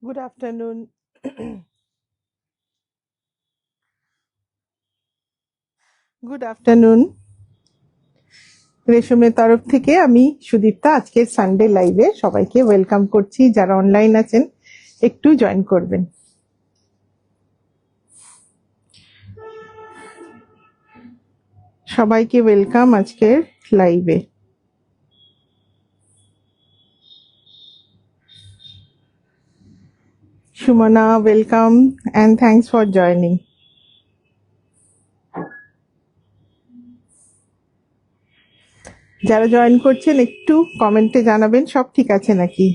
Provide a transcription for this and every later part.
Good afternoon. Good afternoon. রেশমের তরফ থেকে আমি সুদীপ্তা আজকের সানডে লাইভে সবাইকে ওয়েলকাম করছি। যারা অনলাইন আছেন একটু জয়েন করবেন। সবাইকে ওয়েলকাম আজকের লাইভে। Sumana welcome and thanks for joining. যারা জয়েন করছেন একটু কমেন্টে জানাবেন সব ঠিক আছে নাকি।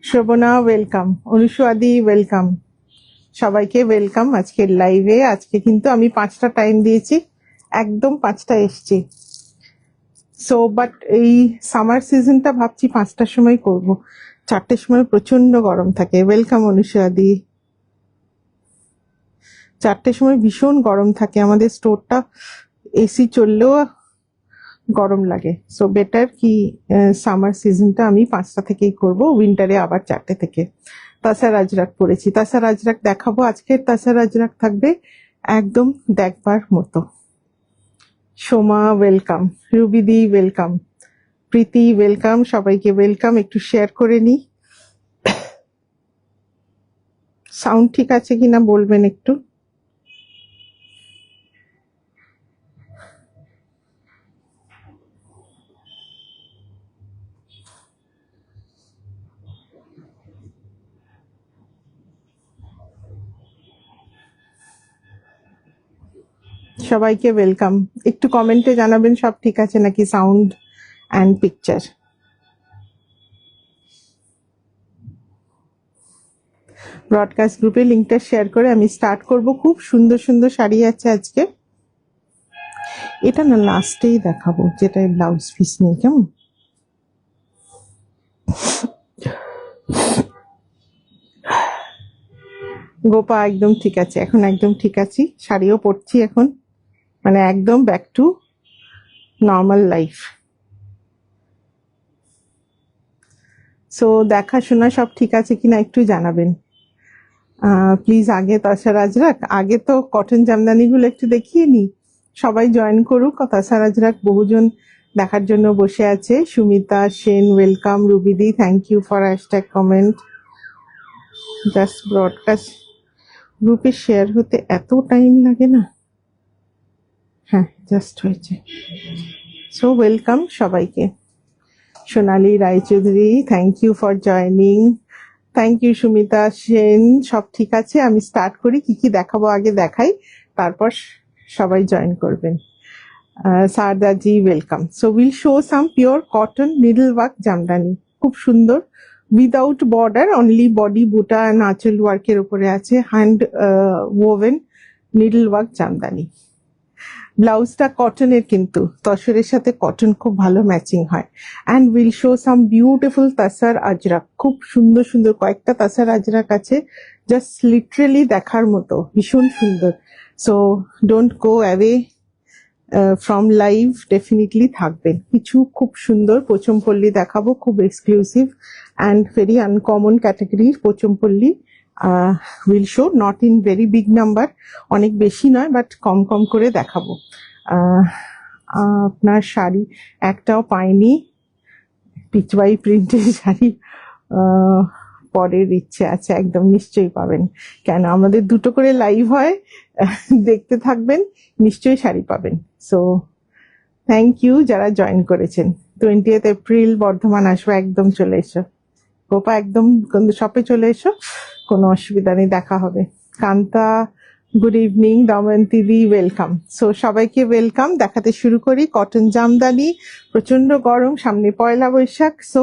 শোভনা ওয়েলকাম, অনুসুয়াদি ওয়েলকাম, সবাইকে ওয়েলকাম আজকের লাইভে। আজকে কিন্তু আমি 5টা টাইম দিয়েছি, একদম 5টায় এসছি। সো বাট এই সামার সিজনটা ভাবছি 5টার সময় করব, 4টের সময় প্রচন্ড গরম থাকে। ওয়েলকাম অনুসুয়াদি। 4টের সময় ভীষণ গরম থাকে, আমাদের স্টোরটা এসি চললেও গরম লাগে। সো বেটার কি সামার সিজনটা আমি 5টা থেকেই করব, উইন্টারে আবার 4টে থেকে। তাসার আজরাক পড়েছি, তাসার আজরাক দেখাবো। আজকের তাসার আজরাক থাকবে একদম দেখবার মতো। সোমা ওয়েলকাম, রুবিদি ওয়েলকাম, প্রীতি ওয়েলকাম, সবাইকে ওয়েলকাম। একটু শেয়ার করে নি। সাউন্ড ঠিক আছে কিনা বলবেন একটু। সবাইকে ওয়েলকাম। একটু কমেন্টে জানাবেন সব ঠিক আছে নাকি, সাউন্ড অ্যান্ড পিকচার। ব্রডকাস্ট গ্রুপে লিঙ্কটা শেয়ার করে আমি স্টার্ট করব। খুব সুন্দর সুন্দর শাড়ি আছে আজকে। এটা না লাস্টেই দেখাবো, যেটা ব্লাউজ পিস নেই, কেমন। গোপা একদম ঠিক আছে, এখন একদম ঠিক আছি। শাড়িও পরছি এখন, মানে একদম back to normal life. So দেখাশোনা সব ঠিক আছে কিনা একটু জানাবেন প্লিজ। আগে তাসার আজরাক, আগে তো কটন জামদানিগুলো একটু দেখিয়ে নি, সবাই জয়েন করুক। তাসার আজরাক বহুজন দেখার জন্য বসে আছে। সুমিতা সেন ওয়েলকাম, রুবিদি thank you for hashtag comment. Just broadcast গ্রুপে শেয়ার হতে এত টাইম লাগে না। হ্যাঁ, জাস্ট হয়েছে। সো ওয়েলকাম সবাইকে। Sonali Raychaudhuri thank you for joining. Thank you Sumita Sen. সব ঠিক আছে, আমি স্টার্ট করি। কি কি দেখাবো আগে দেখাই, তারপর সবাই জয়েন করবেন। সারদাজি welcome. So will show some pure cotton needle work jamdani, খুব সুন্দর, উইদাউট বর্ডার, অনলি বডি বুটা অ্যান্ড আঁচল ওয়ার্কের উপরে আছে। Hand woven needle work jamdani. ব্লাউজটা কটনের, কিন্তু তসরের সাথে কটন খুব ভালো ম্যাচিং হয়। And will show some beautiful তাসার ajrak, খুব সুন্দর সুন্দর কয়েকটা তাসার আজরাক আছে, জাস্ট লিটারেলি দেখার মতো, ভীষণ সুন্দর। So don't go away from live, definitely থাকবেন। কিছু খুব সুন্দর পোচমপল্লী দেখাবো, খুব এক্সক্লুসিভ অ্যান্ড ভেরি আনকমন ক্যাটাগরির Pochampally will show, not in very big number, অনেক বেশি নয়, বাট কম কম করে দেখাবো। আপনার শাড়ি একটাও পাইনি, পিচবাই প্রিন্টের শাড়ি পরের ইচ্ছে আছে, একদম নিশ্চয়ই পাবেন। কেন, আমাদের 2টো করে লাইভ হয়, দেখতে থাকবেন, নিশ্চয়ই শাড়ি পাবেন। সো থ্যাংক ইউ যারা জয়েন করেছেন। 20th এপ্রিল বর্ধমান আসবো, একদম চলে এসো। গোপা একদম শপে চলে এসো, কোনো অসুবিধা নেই, দেখা হবে। কান্তা গুড ইভিনিং, দময়ন্তী দি ওয়েলকাম। সো সবাইকে ওয়েলকাম। দেখাতে শুরু করি। কটন জামদানি, প্রচন্ড গরম, সামনে Poila Baishakh. So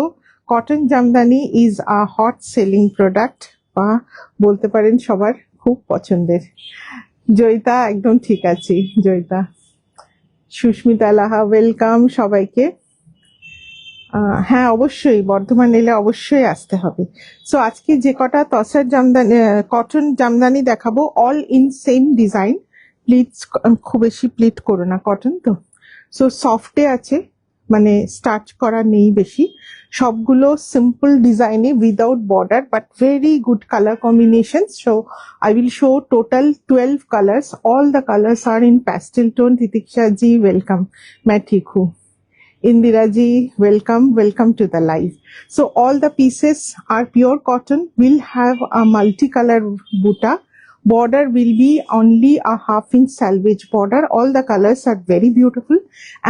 cotton jamdani is a hot selling product, বা বলতে পারেন সবার খুব পছন্দের। জয়িতা একদম ঠিক আছি, জয়িতা। সুস্মিতা লাহা ওয়েলকাম সবাইকে। হ্যাঁ, অবশ্যই বর্ধমান এলে অবশ্যই আসতে হবে। সো আজকে যে কটা তসর জামদানি, কটন জামদানি দেখাবো, all in same design. Please খুব বেশি প্লিট করো না, কটন তো। সো সফটে আছে, মানে স্টার্চ করা নেই বেশি, সবগুলো সিম্পল ডিজাইনে without border but very good colour combination. So I will show total 12 colors. All the colors are in pastel tone. Titiksha ji, welcome. मैं ठीक हूँ. Indira ji, welcome. Welcome to the live. So all the pieces are pure cotton. Will have a multicolor buta. Border will be only a half-inch salvage border. All the colors are very beautiful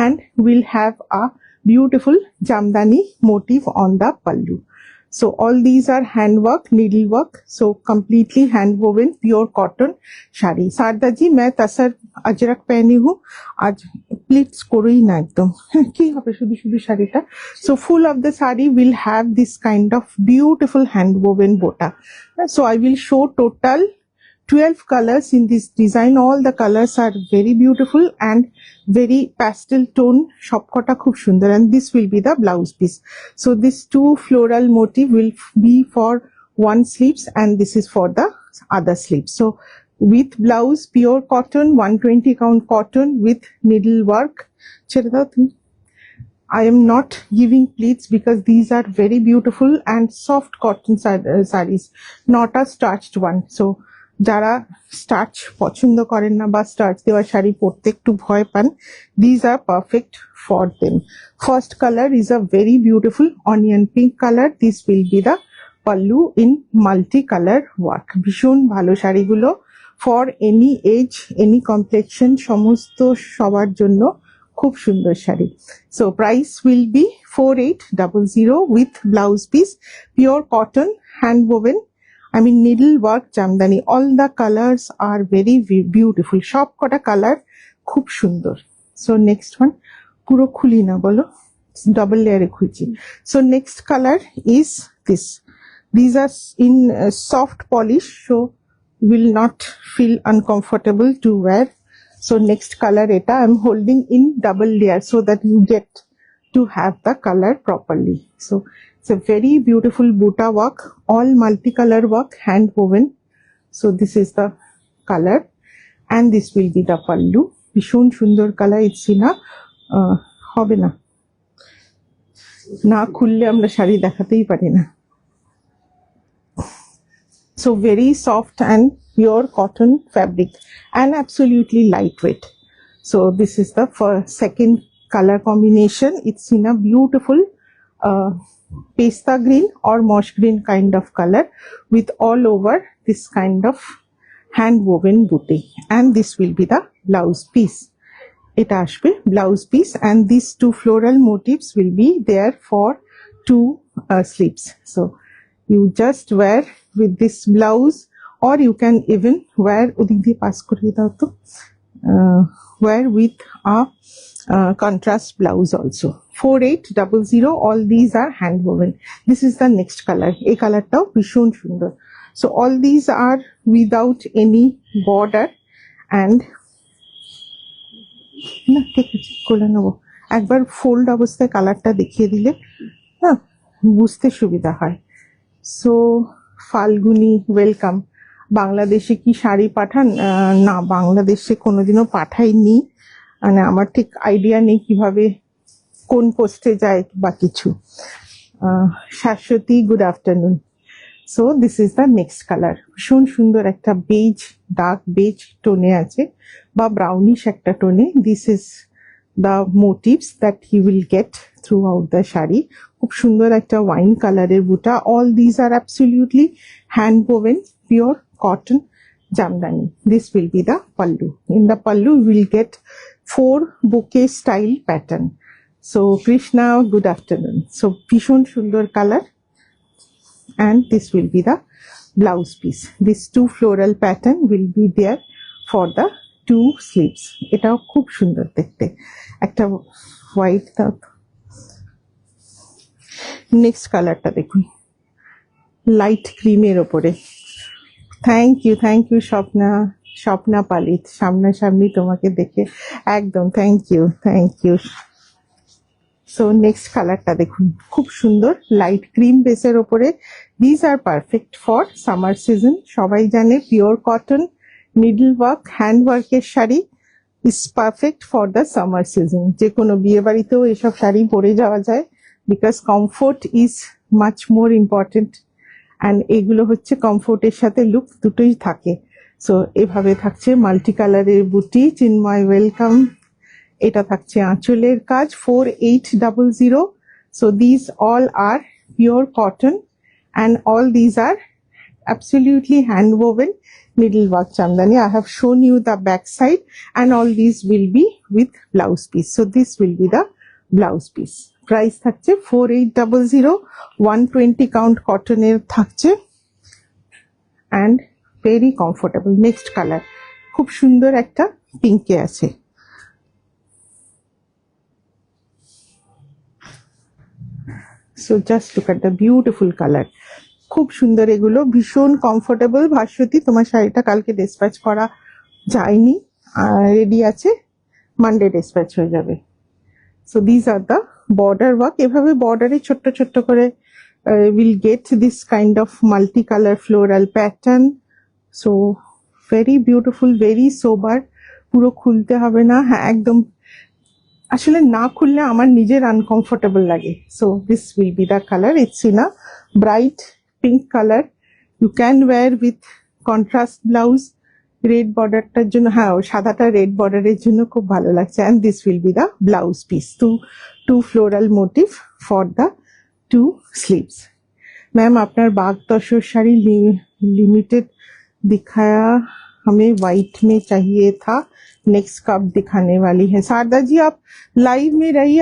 and will have a beautiful jamdani motif on the pallu. So all these are handwork, needlework, so completely hand woven pure cotton shari. Sarda ji, मैं तसर अजरक पहनी हूँ आज, pleats करो ही ना एकदम की होबे शुधु शुधु শাড়িটা। So full of the sari will have this kind of beautiful hand woven bota. So I will show total 12 colors in this design. All the colors are very beautiful and very pastel tone, shopkota khub sundar, and this will be the blouse piece. So this two floral motif will be for one sleeves and this is for the other sleeve. So with blouse, pure cotton, 120 count cotton with needle work. I am not giving pleats because these are very beautiful and soft cotton sarees, not a starched one. So যারা starch পছন্দ করেন না বা starch দেওয়া শাড়ি পরতে একটু ভয় পান, these are perfect for them. First colour is a very beautiful onion pink colour. This will be the pallu in multi colour work. ভীষণ ভালো শাড়িগুলো, for any age, any complexion, সমস্ত সবার জন্য খুব সুন্দর শাড়ি। So price will be 4800 with blouse piece, pure cotton, hand woven, I mean needle work jamdani. All the colors are very beautiful. Shop kota color khub sundor. So next one, puro khuli na bolo, double layer e khulchi. So next color is this. These are in soft polish, so will not feel uncomfortable to wear. So next color eta I am holding in double layer so that you get to have the color properly. So it's a very beautiful buta work, all multicolor work, hand woven. So this is the color and this will be the pallu. Bishon sundor color, it's ina hobe na na khulle amra shari dekhatei pari na. So very soft and pure cotton fabric and absolutely lightweight. So this is the second color combination. It's in a beautiful pasta green or moss green kind of color with all over this kind of hand woven booty, and this will be the blouse piece. It ashbe blouse piece and these two floral motifs will be there for two sleeves. So you just wear with this blouse or you can even wear wear with a contrast blouse also. 4800, all these are hand woven. This is the next color. A color tao bishon sundor. So all these are without any border and না ঠিক আছে করে নেবো, একবার fold অবস্থায় কালারটা দেখিয়ে দিলে না বুঝতে সুবিধা হয়। So Falguni, welcome. বাংলাদেশে কি শাড়ি পাঠান? না, বাংলাদেশে কোনোদিনও পাঠাইনি, মানে আমার ঠিক আইডিয়া নেই কিভাবে কোন পোস্টে যায় বা কিছু। Shashwati, good afternoon. So this is the next colour. ভীষণ সুন্দর একটা বেজ, ডার্ক বেজ টোনে আছে বা ব্রাউনিশ একটা টোনে। This is the motifs that you will get throughout the sari. খুব সুন্দর একটা ওয়াইন কালারের বুটা। All these are absolutely hand woven pure cotton jamdani. This will be the pallu. In the pallu we will get 4 bouquet style pattern. So Krishna, good afternoon. So bishon sundor color and this will be the blouse piece. This 2 floral pattern will be there for the 2 sleeves. Etao khub sundor dekhte. Ekta white ta next color ta dekhun, light cream er opore. Thank you Swapna Palit, সামনাসামনি তোমাকে দেখে একদম thank you. So next কালারটা দেখুন, খুব সুন্দর light cream বেসের ওপরে। This are perfect for summer season. সবাই জানে pure cotton, needle work, hand ওয়ার্কের শাড়ি। is perfect for the summer season. যে কোনো বিয়ে বাড়িতেও এসব শাড়ি পরে যাওয়া যায়, because comfort is much more important, and এগুলো হচ্ছে কমফোর্টের সাথে লুক দুটোই থাকে। সো এভাবে থাকছে মাল্টি কালারের বুটি, চিন্ময় ওয়েলকাম। এটা থাকছে আঁচলের কাজ 4800। So this all are pure cotton, and all these are absolutely hand woven needlework jamdani. I have shown you the back side, and all these will be with blouse piece. So this will be the blouse piece. Price থাকছে 4800, 120 count cotton এর থাকছে, and very comfortable. Next color খুব সুন্দর একটা পিঙ্কে আছে। So just look at the beautiful color. খুব সুন্দর, এগুলো ভীষণ কমফোর্টেবল। ভাস্বতী, তোমার শাড়িটা কালকে ডিসপ্যাচ করা যায়নি, রেডি আছে, মানডে ডিসপ্যাচ হয়ে যাবে। So this are the border work. এভাবে বর্ডারে ছোট্ট ছোট্ট করে will get this kind of multi colour floral pattern. So very beautiful, very sober. পুরো খুলতে হবে না, হ্যাঁ একদম, আসলে না খুললে আমার নিজের আনকমফোর্টেবল লাগে। So this will be the colour. It's in a bright pink colour. You can wear with contrast blouse. Red বর্ডারটার জন্য, হ্যাঁ সাদাটা রেড বর্ডারের জন্য খুব ভালো লাগছে। And this will be the blouse piece, two floral motif for the two sleeves. Ma'am আপনার बाग तसर শাড়ি लिमिटेड दिखाया, हमें व्हाइट में चाहिए था, नेक्स्ट कब दिखाने वाली है? शारदा जी आप लाइव में रहिए,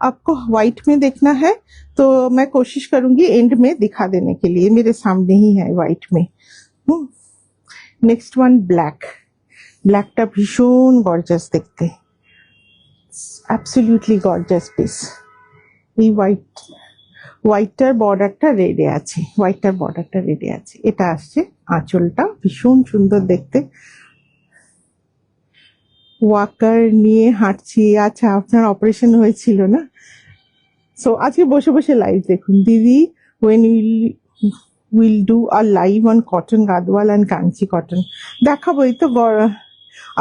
आपको व्हाइट में देखना है तो मैं कोशिश करूंगी एंड में दिखा देने के लिए, मेरे सामने ही है व्हाइट में। Next one black. ब्लैकটা ভীষণ গর্জাস দেখতে, অ্যাবসলিউটলি গর্জাস পিস। এই হোয়াইটটার বর্ডারটা রেডে আছে, হোয়াইটটার বর্ডারটা রেডে আছে। এটা আসছে আঁচলটা, ভীষণ সুন্দর দেখতে। ওয়াকার নিয়ে হাঁটছি। আচ্ছা, আপনার অপারেশন হয়েছিল না? সো আজকে বসে বসে লাইভ দেখুন। দিদি when will do a live on cotton gadwal and kanchi cotton। দেখাবো, এই তো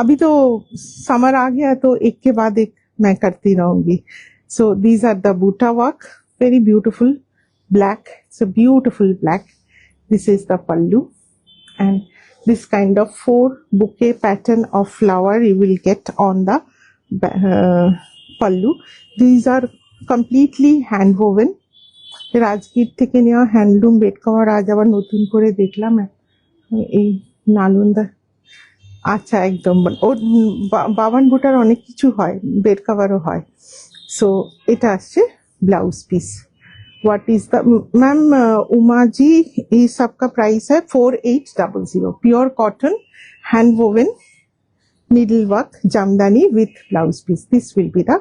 अभी तो समर आ गया तो एक के बाद एक मैं करती रहूंगी। So these are the buta work, very beautiful black. It's a beautiful black. This is the pallu, and this kind of 4 bouquet pattern of flower you will get on the pallu. These are completely hand woven, Rajgir থেকে নেওয়া handloom bed cover. আজ আবার নতুন করে দেখলাম এই নালন্দা। আচ্ছা, একদম ও বাবান বুটার অনেক কিছু হয়, বেড কভারও হয়। সো এটা আসছে blouse piece. What is the ma'am Uma ji, ये सबका प्राइस है 4800, pure cotton hand woven needle work jamdani with blouse piece. This will be the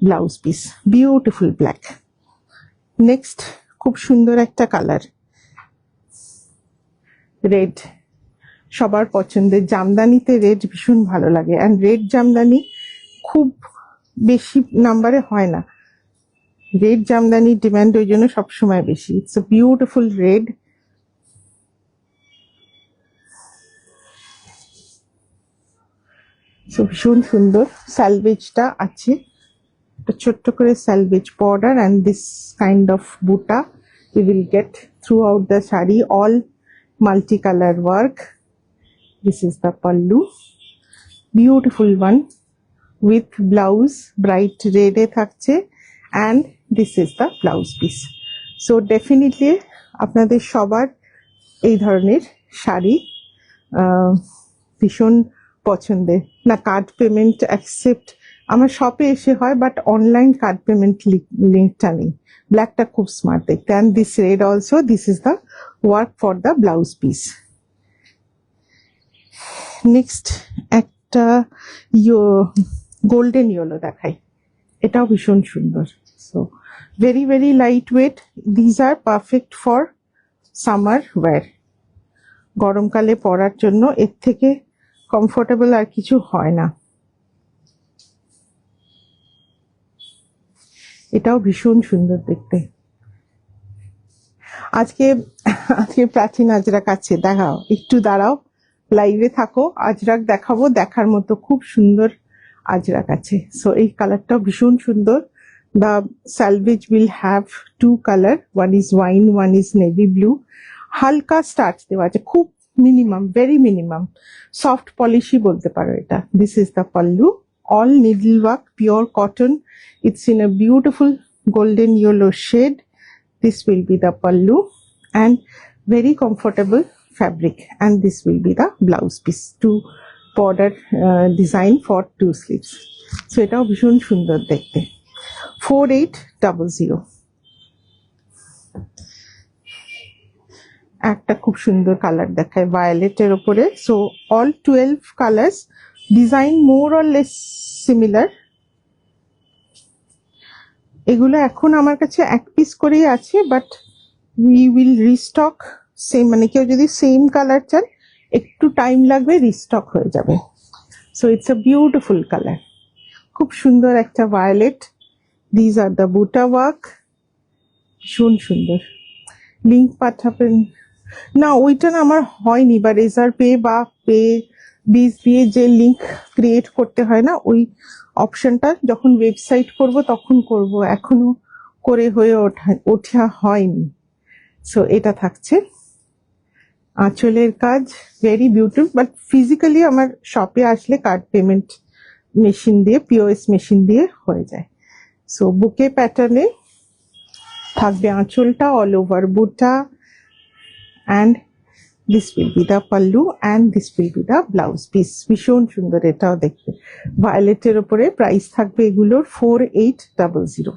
blouse piece, beautiful black. Next খুব সুন্দর একটা কালার, রেড। সবার পছন্দের, জামদানিতে রেড ভীষণ ভালো লাগে, অ্যান্ড রেড জামদানি খুব বেশি নাম্বারে হয় না। রেড জামদানির ডিমান্ড ওই জন্য সবসময় বেশি। It's a beautiful red. ভীষণ সুন্দর। স্যালভেজটা আছে, ছোট্ট করে salvage border, and this kind of বুটা you will get throughout the shari, all multicolor work. This is the pallu, beautiful one with blouse bright red e থাকছে, and this is the blouse piece. So definitely আপনাদের সবার এই ধরনের শাড়ি ভীষণ পছন্দের। না card payment accept আমার শপে এসে হয়, বাট অনলাইন কার্ড পেমেন্ট লিঙ্কটা নেই। ব্ল্যাকটা খুব স্মার্ট দেখতে, and this red also, this is the work for the blouse piece. Next একটা গোল্ডেন ইয়েলো দেখাই, এটাও ভীষণ সুন্দর। So very very light weight. These are perfect for summer wear, গরমকালে পরার জন্য এর থেকে কমফোর্টেবল আর কিছু হয় না। এটাও ভীষণ সুন্দর দেখতে। আজকে প্রাচীন আজরাক আছে, দেখাও, একটু দাঁড়াও, লাইভে থাকো, আজরাক দেখাবো। দেখার মতো খুব সুন্দর আজরাক আছে। সো এই কালারটাও ভীষণ সুন্দর। The salvage will have two color, one is wine, one is navy blue. হালকা স্টার্চ দেওয়া আছে, খুব মিনিমাম, ভেরি মিনিমাম, সফট পলিশই বলতে পারো এটা। This is the pallu, all needle work, pure cotton. It's in a beautiful golden yellow shade. This will be the pallu and very comfortable fabric, and this will be the blouse piece, two border design for two sleeves. So এটাও ভীষণ সুন্দর দেখতে। 4800। একটা খুব সুন্দর colour দেখায় ভায়োলেটের উপরে। So all 12 colours, design more or less similar. এগুলো এখন আমার কাছে এক পিস করেই আছে, but we will restock same, মানে কেউ যদি সেম কালার চান একটু টাইম লাগবে, রিস্টক হয়ে যাবে। So it's a beautiful colour, খুব সুন্দর একটা ভায়োলেট। দিজ আর দ্য বুটা ওয়ার্ক, ভীষণ সুন্দর। লিঙ্ক পাঠাবেন না? ওইটা না আমার হয়নি, বা রেজার পে বা পে বিজ দিয়ে যে লিঙ্ক ক্রিয়েট করতে হয় না, ওই অপশনটা যখন ওয়েবসাইট করব তখন করব, এখনো করে হয়ে ওঠা হয়নি। সো এটা থাকছে আঁচলের কাজ, ভেরি বিউটিফুল। বাট ফিজিক্যালি আমার শপে আসলে কার্ড পেমেন্ট মেশিন দিয়ে, পিওএস মেশিন দিয়ে হয়ে যায়। সো বুকে প্যাটার্নে থাকবে আঁচলটা, অল ওভার বুটা, and this will be the pallu and this will be the blouse piece. ভীষণ সুন্দর এটাও দেখতে, ভায়োলেটের উপরে। প্রাইস থাকবে এগুলোর 4800।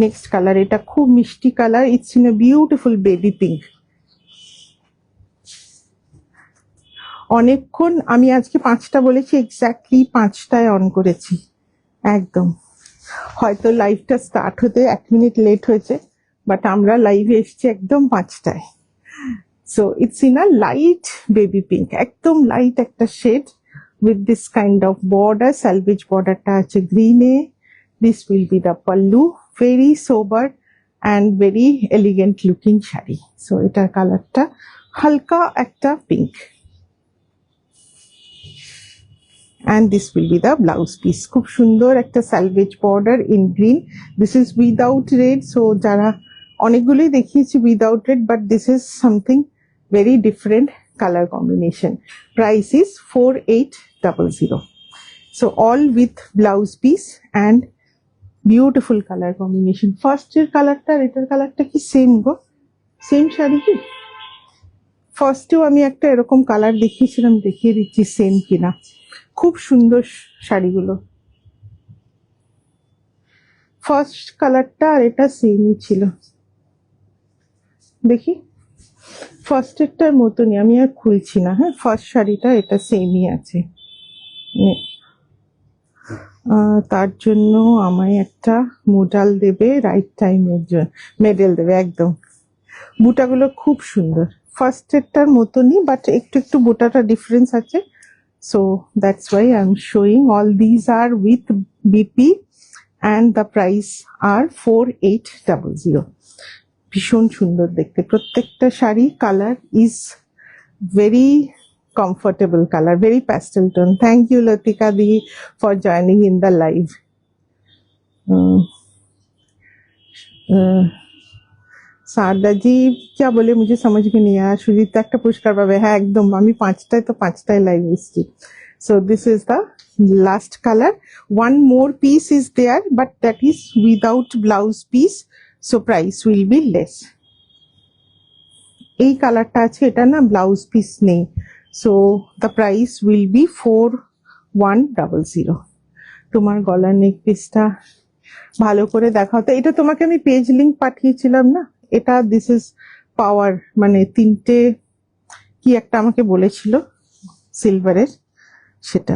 নেক্সট কালার, এটা খুব মিষ্টি colour, it's in a beautiful baby pink. অনেকক্ষণ, আমি আজকে 5টা বলেছি, এক্স্যাক্টলি 5টায় অন করেছি একদম। হয়তো লাইভটা স্টার্ট হতে 1 মিনিট লেট হয়েছে, বাট আমরা লাইভে এসেছি একদম 5টায়। So it's in a light baby pink, একদম লাইট একটা shade with this kind of border. Selvage বর্ডারটা আছে গ্রিনে। This will be the pallu, very sober and very elegant looking sari. So এটার কালারটা হালকা একটা pink, and this will be the blouse piece. খুব সুন্দর একটা salvage border in green. This is without red, so যারা অনেকগুলোই দেখিয়েছি without red, but this is something very different color combination. Price is 4800. So all with blouse piece and beautiful color combination. First এর কালারটা আর এটার কালারটা কি same গো? Same sari কি? ফার্স্টেও আমি একটা এরকম কালার দেখিয়েছিলাম, দেখিয়ে দিচ্ছি সেম কিনা। খুব সুন্দর শাড়িগুলো। ফার্স্ট কালারটা আর এটা সেমই ছিল, দেখি ফার্স্টেরটার মতনই, আমি আর খুলছি না। হ্যাঁ, ফার্স্ট শাড়িটা এটা সেমই আছে। তার জন্য আমায় একটা মোডাল দেবে, রাইট টাইমের জন্য মেডেল দেবে একদম। বুটাগুলো খুব সুন্দর, ফার্স্টেরটার মতনই, বাট একটু একটু বুটাটা ডিফারেন্স আছে। So that's why I'm showing. All these are with BP and the price are 4800. ভীষণ সুন্দর দেখতে প্রত্যেকটা sari. Colour is very comfortable color, very pastel tone. Thank you Latika di for joining in the live. सारदा जी क्या बोले मुझे समझ में नहीं आया। सुजीता একটা পুরস্কার পাবে। হ্যাঁ একদম, আমি 5টায় তো 5টায় লাইভ এসেছি। So this is the last color. One more piece is there, but that is without blouse piece, so price will be less. এই কালারটা আছে, এটা না ব্লাউজ পিস নেই, so the price will be 4100. তোমার গলার নেক পিসটা ভালো করে দেখাও তো। এটা তোমাকে আমি পেজ লিংক পাঠিয়েছিলাম না, এটা দিস ইজ পাওয়ার, মানে 3টে কি একটা আমাকে বলেছিল সিলভারের, সেটা।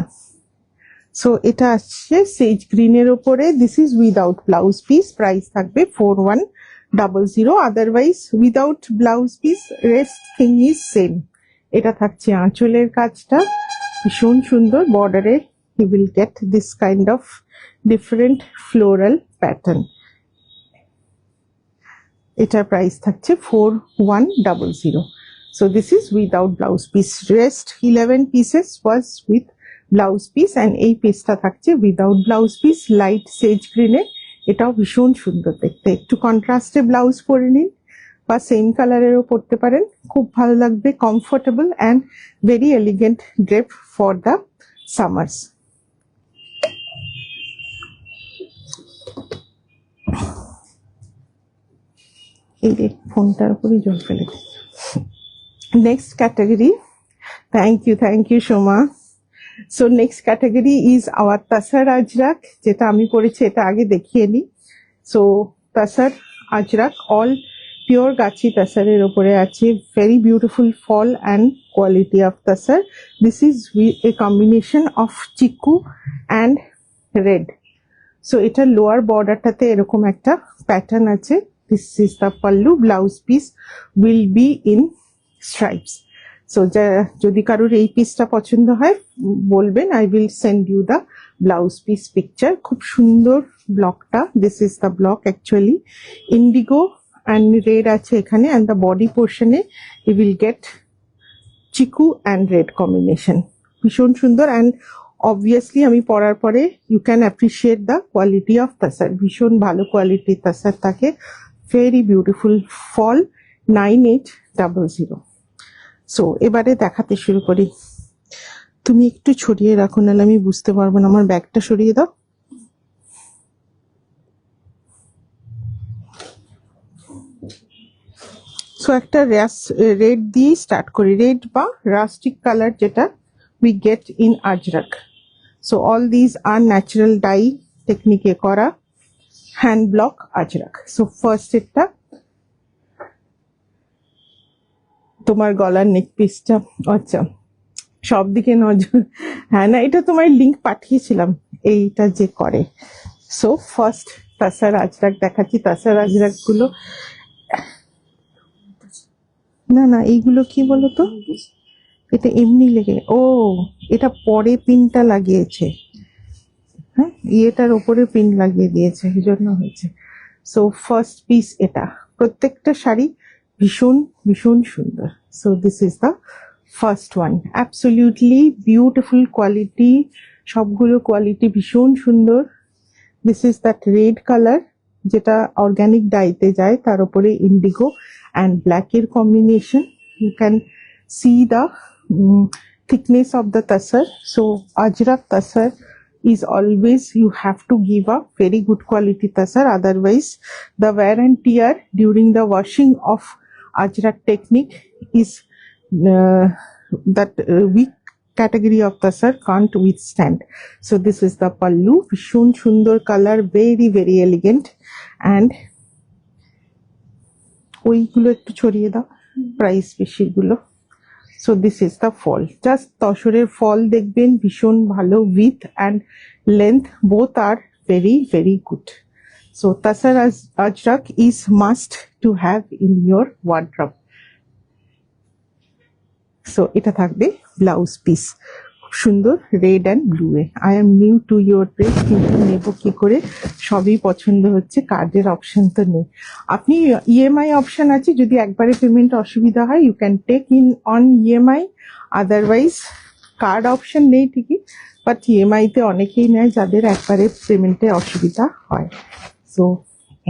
সো এটা আসছে সেজ গ্রিনের ওপরে। This is without blouse piece, price থাকবে 4100। Otherwise without blouse piece rest thing is same. এটা থাকছে আঁচলের কাজটা ভীষণ সুন্দর, বর্ডারে you will get this kind of different floral pattern. এটার প্রাইস থাকছে 4100। So this is without blouse piece. Rest 11 pieces was with blouse piece, and এই পিসটা থাকছে without blouse piece, light sage গ্রিনে। এটাও ভীষণ সুন্দর দেখতে। একটু কন্ট্রাস্টে ব্লাউজ পরে নিন বা সেম কালারেরও পরতে পারেন, খুব ভালো লাগবে। Comfortable and very elegant drape for the summers. এই যে ফোনটার উপরে জল ফেলে দিই। Next category, thank you Shoma. So next category is our Tasar Ajrak, যেটা আমি পরেছি, এটা আগে দেখিয়ে নি। So Tasar Ajrak, all pure গাছি তাসারের উপরে আছে। Very beautiful fall and quality of Tasar. This is a combination of chiku and red. So এটা লোয়ার বর্ডারটাতে এরকম একটা প্যাটার্ন আছে। This is the pallu. Blouse piece will be in stripes. So যদি কারোর এই পিসটা পছন্দ হয় বলবেন, I will send you the blouse piece picture. খুব সুন্দর ব্লকটা। This is the block actually. Indigo and red আছে এখানে, and the body portion A you will get chiku and red combination. ভীষণ সুন্দর, and obviously আমি পরার পরে you can appreciate the quality of tasar. ভীষণ ভালো কোয়ালিটি তাসার থাকে। Very beautiful fall 9800. সো এবারে দেখাতে শুরু করি। তুমি একটু ছড়িয়ে রাখো, নাহলে আমি বুঝতে পারবো না। আমার ব্যাগটা সরিয়ে দাও। সো একটা রেড দিয়ে স্টার্ট করি। রেড বা রাস্টিক কালার যেটা we get in ajrak. So all these are natural dye টেকনিকে করা hand block ajrak. So first এটা তোমার গলার নেক পিসটা, আচ্ছা সব দিকে নজর। হ্যাঁ না, এটা তোমার লিঙ্ক পাঠিয়েছিলাম এইটা যে করে। সো ফার্স্ট তাসার আজরাক দেখাচ্ছি। তাসার আজরাক গুলো, না এইগুলো কি বলতো, এটা এমনি লেগে, ও এটা পরে পিনটা লাগিয়েছে, হ্যাঁ ইয়েটার ওপরে পিন লাগিয়ে দিয়েছে, এই জন্য হয়েছে। সো ফার্স্ট পিস এটা। প্রত্যেকটা শাড়ি ভীষণ ভীষণ সুন্দর। So this is the first one. Absolutely beautiful quality, সবগুলো কোয়ালিটি ভীষণ সুন্দর। This is that red colour যেটা অর্গ্যানিক ডাইতে যায়, তার উপরে ইন্ডিগো অ্যান্ড ব্ল্যাকের combination. You can see the thickness of the tasar. So Ajrak tasar is always, you have to give a very good quality tasar, otherwise the wear and tear during the washing of Ajrak technique is that weak category of tasar can't withstand. So this is the pallu, ভীষণ সুন্দর কালার, very very elegant, and ওইগুলো একটু ছড়িয়ে দাও, price বেশিগুলো। So this is the fall. Just তসরের fall দেখবেন, ভীষণ ভালো, width and length both are very very good. So Tasar Ajrak is must to have in your wardrobe. So এটা থাকবে ব্লাউজ পিস, সুন্দর red and blue A. I am new to your dress, কিন্তু নেবো কি করে, সবই পছন্দ হচ্ছে। কার্ডের অপশন তো নেই। আপনি ইএমআই অপশন আছে, যদি একবারে পেমেন্ট অসুবিধা হয় you can take in on EMI, otherwise card option নেই ঠিকই, বাট ইএমআইতে অনেকেই নেয় যাদের একবারে পেমেন্টে অসুবিধা হয়। সো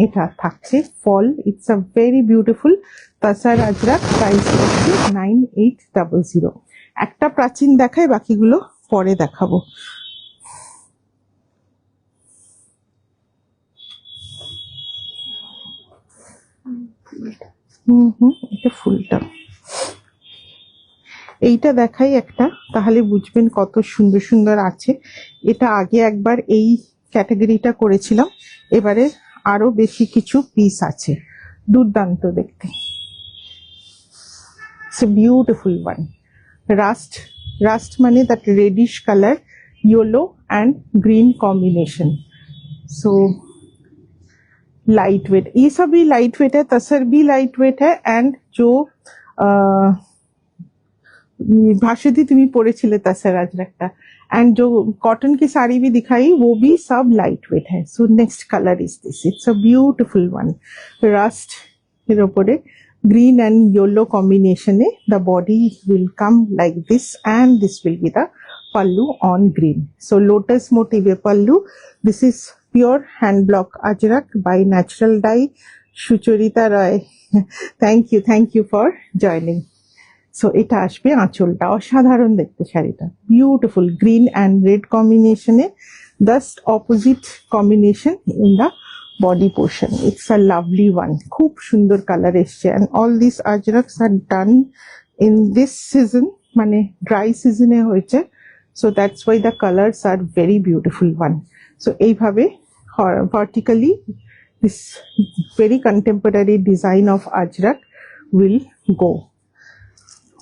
এটা থাকছে fall. It's a very beautiful তাসার ajrak, price হচ্ছে 9800। একটা প্রাচীন দেখায়, বাকিগুলো পরে দেখাবো। এটা ফুলটা, এইটা দেখাই একটা, তাহলে বুঝবেন কত সুন্দর সুন্দর আছে। এটা আগে একবার এই ক্যাটাগরিটা করেছিলাম, এবারে আরো বেশি কিছু পিস আছে, দুর্দান্ত দেখতে। It's a beautiful one. Rust মানে that reddish colour, yellow and green combination. So light weight, ये सब भी लाइट वेट है, तसर भी लाइट वेट है, एंड जो भाषिती तुम्हें पढ़े तसर अजरकटा, एंड जो कॉटन की साड़ी भी दिखाई वो भी सब लाइट वेट है। So next colour is this, it's a beautiful one. Rust এর উপরে green and yellow combination. The body will come like this, and this will be the pallu on green. So lotus motif pallu. This is pure hand block ajrak by natural dye. Sucharita Roy. Thank you for joining. So এটা আসবে আঁচলটা, অসাধারণ দেখতে শাড়িটা, beautiful green and red কম্বিনেশনে, just opposite combination in the body portion. It's a lovely one, খুব সুন্দর colour এসছে। And all this ajraks are done in this season, মানে ড্রাই সিজনে হয়েছে। So that's why the colours are very beautiful one. So এইভাবে vertically this very contemporary design of ajrak will go.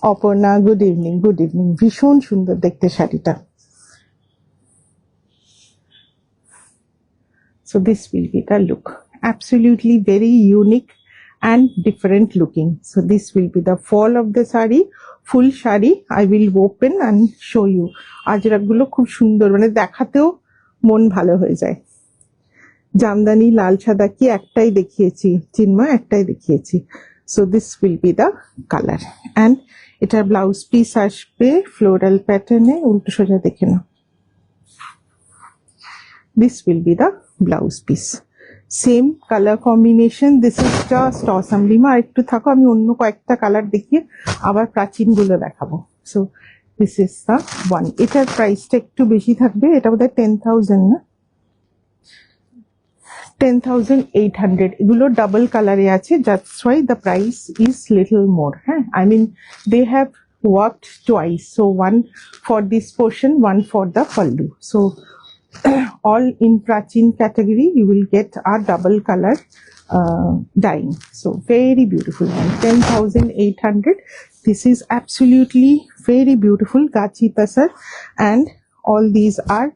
Aparna, good evening, good evening. ভীষণ সুন্দর দেখতে শাড়িটা। So this will be the look, absolutely very unique and different looking. So this will be the fall of the saree, full saree I will open and show you. ajrak গুলো খুব সুন্দর, মানে দেখাতেও মন ভালো হয়ে যায়। জামদানি লাল সাদা কি একটাই দেখিয়েছি চিন্ময়, একটাই দেখিয়েছি। So this will be the colour. And এটার ব্লাউজ পিস আসবে ফ্লোরাল প্যাটার্নে, উল্টো সোজা দেখে নাও। This will be the blouse piece, same colour combination. This is just awesome. Lima একটু থাকো, আমি অন্য কয়েকটা কালার দেখিয়ে আবার প্রাচীন গুলো দেখাবো। So this is the one. এটার প্রাইসটা একটু বেশি থাকবে, এটা বোধহয় 10,000 না, 10,800। এগুলো ডাবল কালারে আছে, that's why the price is little more. হ্যাঁ, I mean they have worked twice, so one for this portion, one for the pallu. So all in prachin category you will get a double color dyeing. So very beautiful one, 10,800. This is absolutely very beautiful gachi tasar, and all these are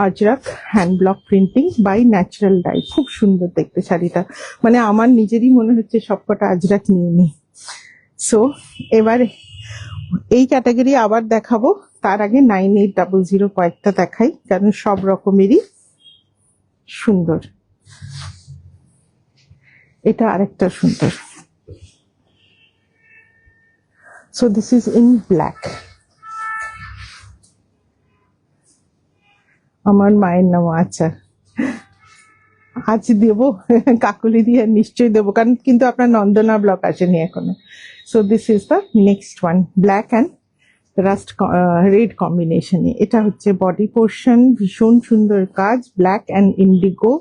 Ajrakh hand block printing by natural dye. খুব সুন্দর দেখতে শাড়িটা, মানে আমার নিজেরই মনে হচ্ছে সবকটা আজরাক নিয়ে নিই। সো এবার এই ক্যাটাগরি আবার দেখাবো, তার আগে 9800 কয়েকটা দেখাই, কারণ সব রকমেরই সুন্দর। এটা আরেকটা সুন্দর। So this is in black. আমার মায়ের নাম, আচ্ছা আজ দেবো, কাকুলি দিয়ে নিশ্চয়ই দেবো, কারণ কিন্তু আপনার নন্দনা ব্লক আসেনি এখনো। So this is the next one, black and rust red কম্বিনেশনে। এটা হচ্ছে বডি পোর্শন, ভীষণ সুন্দর কাজ, black and indigo,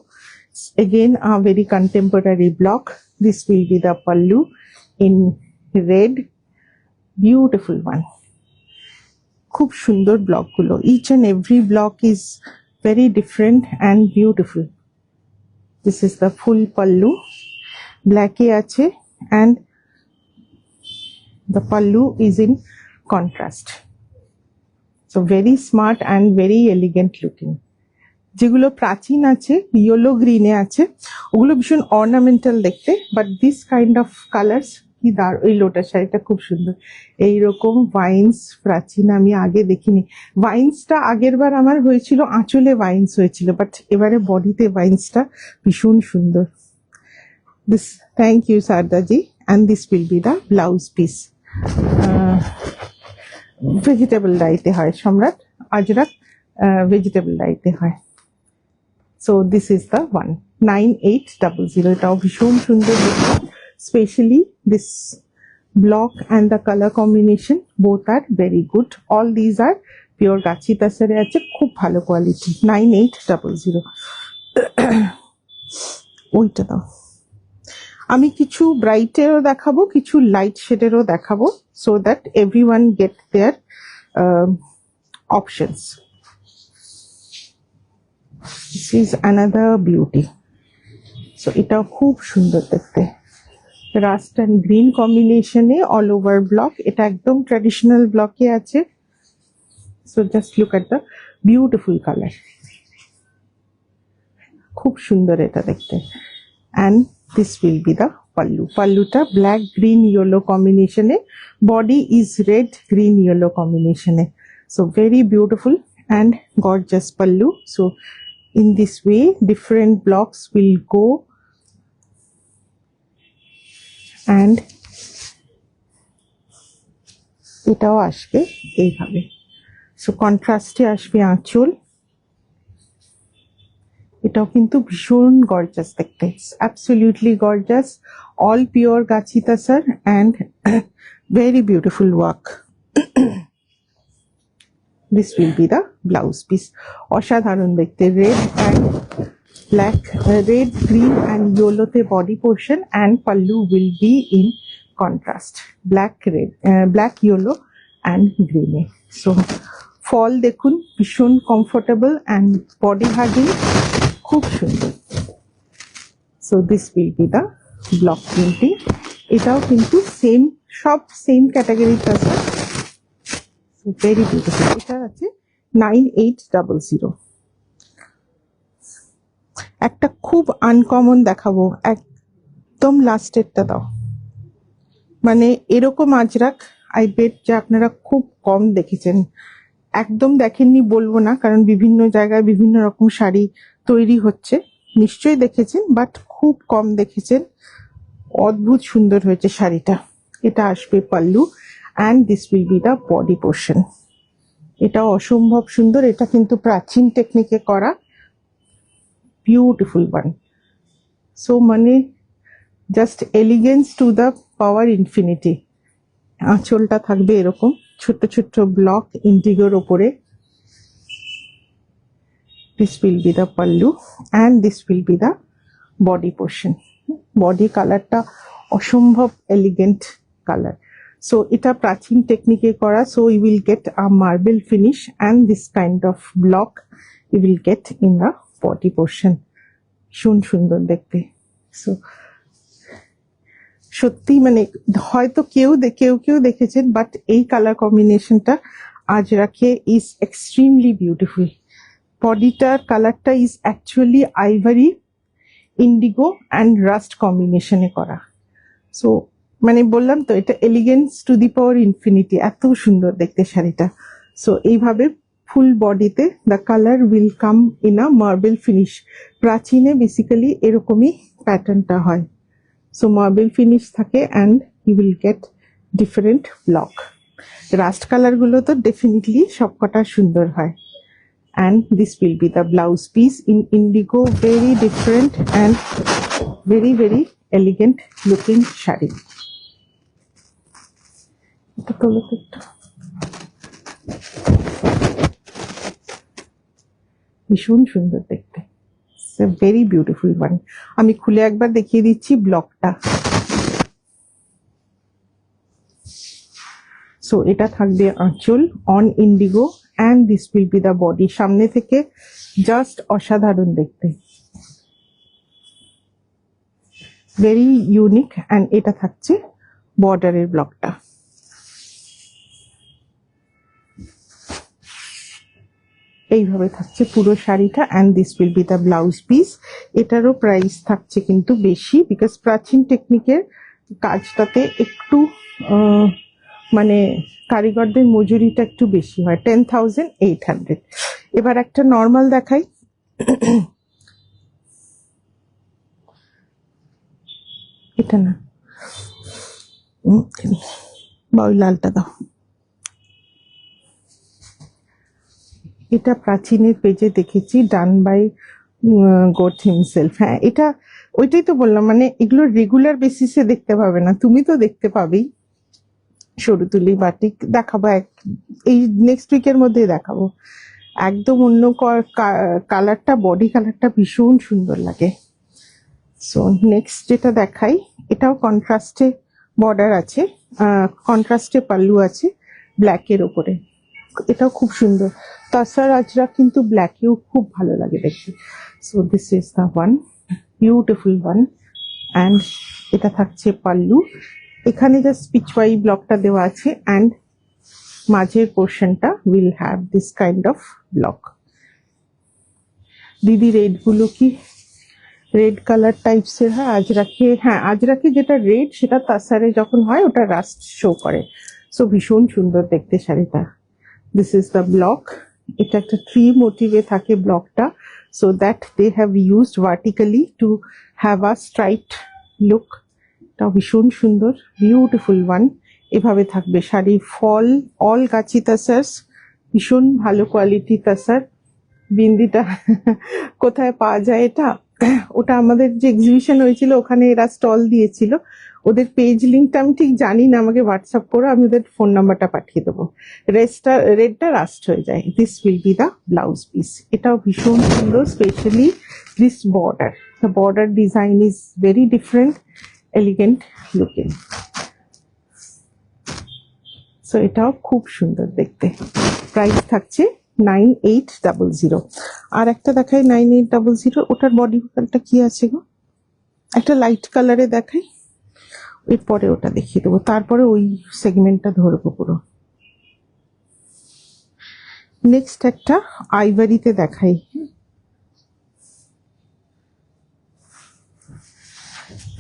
again a very contemporary block. This will be the pallu in red, beautiful one. খুব সুন্দর ব্লকগুলো, each and every block is very different and beautiful. This is the full pallu, ব্ল্যাকে আছে, and the pallu is in contrast. So very smart and very elegant looking. যেগুলো প্রাচীন আছে, yellow গ্রিনে আছে, ওগুলো ভীষণ অর্নামেন্টাল দেখতে, but this kind of colours কি দার। ওই লোটাস শাড়িটা খুব সুন্দর, এইরকম ভাইন্স প্রাচীন আমি আগে দেখিনি। ভাইন্সটা আগের বার আমার হয়েছিল, আঁচলে ভাইন্স হয়েছিল, বাট এবারে বডিতে ভাইন্সটা ভীষণ সুন্দর। This, thank you Saradaji. And this will be the blouse piece. Vegetable ডাইতে হয় সম্রাট, আজরাক ভেজিটেবল ডাইতে হয়। So this is the one, 9800। এটাও ভীষণ সুন্দর দেখতে, specially this block and the color combination both are very good. All these are pure gachi tasare আছে, খুব ভালো কোয়ালিটি, 9800। ওইটা দাও। আমি কিছু ব্রাইটেরও দেখাবো, কিছু লাইট শেডেরও দেখাবো, so that everyone get their options. This is another beauty. So এটাও খুব সুন্দর দেখতে, রাস্ট অ্যান্ড গ্রিন কম্বিনেশনে, অল ওভার ব্লক। এটা একদম ট্র্যাডিশনাল ব্লকে আছে। So just look at the beautiful colour, খুব সুন্দর এটা দেখতে। And this will be the pallu. পাল্লুটা ব্ল্যাক গ্রিন ইয়েলো কম্বিনেশনে, body is red green yellow কম্বিনেশনে। So very beautiful and gorgeous pallu. So in this way different blocks will go and এটাও আসবে এইভাবে। সো কন্ট্রাস্টে আসবে আঁচল। এটাও কিন্তু ভীষণ গর্জাস দেখতে, অ্যাবসলিউটলি গর্জাস, অল পিওর গাছি tasar and very beautiful work. This will be the blouse piece. অসাধারণ দেখতে, red and black, red, green and yellow te body portion, and pallu will be in contrast, black, red, black, yellow and green. So fall দেখুন ভীষণ comfortable and body hugging, খুব সুন্দর। So this will be the block printing. এটাও কিন্তু same, সব same ক্যাটাগরিতে আছে। So very beautiful. এটা আছে 9800। একটা খুব আনকমন দেখাবো, একদম লাস্টেরটা দাও। মানে এরকম আজরাক আই বেট যে আপনারা খুব কম দেখেছেন, একদম দেখেননি বলবো না, কারণ বিভিন্ন জায়গায় বিভিন্ন রকম শাড়ি তৈরি হচ্ছে, নিশ্চয়ই দেখেছেন, বাট খুব কম দেখেছেন। অদ্ভুত সুন্দর হয়েছে শাড়িটা। এটা আসবে pallu and this will be the body portion. এটা অসম্ভব সুন্দর, এটা কিন্তু প্রাচীন টেকনিকে করা, বিউটিফুল ওয়ান। সো মানে just elegance to the power infinity. আঁচলটা থাকবে এরকম ছোট্ট ছোট্ট ব্লক ইন্ডিগোর ওপরে। This will be the pallu and this will be the body portion. Body কালারটা অসম্ভব এলিগেন্ট কালার। সো এটা প্রাচীন টেকনিকে করা। So you will get a marble finish and this kind of block you will get in the body portion. ভীষণ সুন্দর দেখতে। So সত্যি মানে হয়তো কেউ কেউ দেখেছেন, বাট এই কালার কম্বিনেশনটা আজরাকে ইজ এক্সট্রিমলি বিউটিফুল। বডিটার কালারটা is actually ivory, indigo and rust কম্বিনেশনে করা। সো মানে বললাম তো, এটা elegance to the power infinity, এত সুন্দর দেখতে শাড়িটা। সো এইভাবে ফুল বডিতে the colour will come in a marble finish. প্রাচীনে বেসিক্যালি এরকমই প্যাটার্নটা হয়। So marble finish থাকে and you will get different block. Rust color গুলো তো definitely সবকটা সুন্দর হয়। And this will be the blouse piece in indigo, very different and very very elegant looking sari. এটা তো ভীষণ সুন্দর দেখতে, ভেরি বিউটিফুল ওয়ান। আমি খুলে একবার দেখিয়ে দিচ্ছি ব্লকটা। সো এটা থাকবে আঁচল on Indigo and this will be the body. সামনে থেকে জাস্ট অসাধারণ দেখতে, ভেরি ইউনিক। অ্যান্ড এটা থাকছে বর্ডারের ব্লকটা। এইভাবে থাকছে পুরো শাড়িটা and this will be the blouse piece. এটারও প্রাইস থাকছে কিন্তু বেশি, বিকজ প্রাচীন টেকনিকের কাজটাতে একটু মানে কারিগরদের মজুরিটা একটু বেশি হয়, 10,800। এবার একটা নর্মাল দেখাই। এটা না, বা ওই লালটা দাও। এটা প্রাচীনের পেজে দেখেছি, ডান বাই গোথ হিমসেলফ। হ্যাঁ, এটা ওইটাই তো বললাম, মানে এগুলো রেগুলার বেসিসে দেখতে পাবে না, তুমি তো দেখতে পাবেই। সরুতুলি বাটিক দেখাবো এই নেক্সট উইকের মধ্যেই দেখাবো। একদম অন্য কালারটা, বডি কালারটা ভীষণ সুন্দর লাগে। সো নেক্সট যেটা দেখাই, এটাও কন্ট্রাস্টে বর্ডার আছে, কন্ট্রাস্টে পাল্লু আছে ব্ল্যাকের ওপরে। এটাও খুব সুন্দর। তাসার আজরা কিন্তু ব্ল্যাকেও খুব ভালো লাগে দেখতে। So this is the one, beautiful one. And এটা থাকছে পাল্লু। এখানে জাস্ট পিচওয়াই ব্লকটা দেওয়া আছে অ্যান্ড মাঝের পোর্শনটা will have this kind of block. দিদি রেড গুলো কি রেড কালার টাইপসের হয় আজরাকে? হ্যাঁ, আজরাকে যেটা রেড সেটা তাসারে যখন হয় ওটা রাস্ট শো করে। সো ভীষণ সুন্দর দেখতে শাড়িটা। This is the block. এটা একটা ট্রি মোটিভে থাকে ব্লকটা, so that they have used vertically to have a striped look. এটা ভীষণ সুন্দর, বিউটিফুল ওয়ান। এভাবে থাকবে শাড়ি। ফল অল গাছি তাসার, ভীষণ ভালো কোয়ালিটি তাসার। বিন্দিটা কোথায় পাওয়া যায় এটা? ওটা আমাদের যে এক্সিবিশন হয়েছিল ওখানে এরা স্টল দিয়েছিল। ওদের পেজ লিঙ্কটা আমি ঠিক জানি না, আমাকে হোয়াটসঅ্যাপ করো, আমি ওদের ফোন নাম্বারটা পাঠিয়ে দেবো। রেডটা রাস্ট হয়ে যায়। This will be the blouse piece. এটাও ভীষণ সুন্দর, specially this border, the border design is very different, elegant looking. So এটাও খুব সুন্দর দেখতে। প্রাইস থাকছে 9800। আর একটা দেখাই 9800, ওটার বডি কালারটা কি আছে গো? একটা লাইট কালারে দেখাই, এরপরে ওটা দেখিয়ে দেবো, তারপরে ওই সেগমেন্টটা ধরবো পুরো। নেক্সট একটা আইভারিতে দেখাই।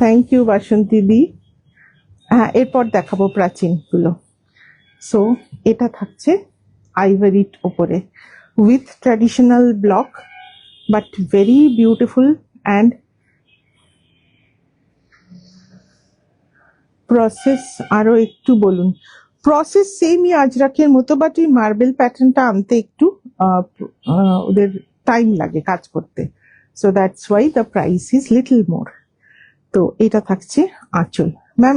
থ্যাংক ইউ বাসন্তী দি। হ্যাঁ, এরপর দেখাবো প্রাচীন গুলো। সো এটা থাকছে আইভারির ওপরে with traditional block, but very beautiful and process. আরো একটু বলুন। প্রসেস সেমই আজরাকের মতো, বাট এই মার্বেল প্যাটার্নটা আনতে একটু ওদের টাইম লাগে কাজ করতে। So that's why the price is little more. তো এটা থাকছে আঁচল। Ma'am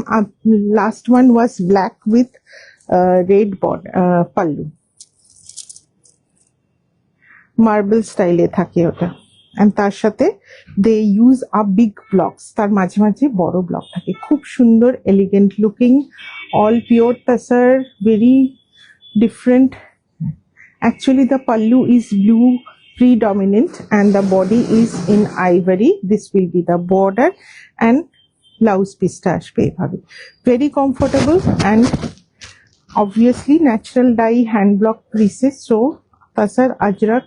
last one was black with red pallu, marble স্টাইলে থাকে ওটা। অ্যান্ড তার সাথে they use a big blocks, তার মাঝে মাঝে বড় ব্লক থাকে। খুব সুন্দর, elegant looking, all pure tussar, very different. Actually, the pallu is blue predominant and the body is in ivory. This will be the border and blouse piece টা আসবে এভাবে। Very comfortable and obviously natural dye hand block pieces. So Tasar Ajrak,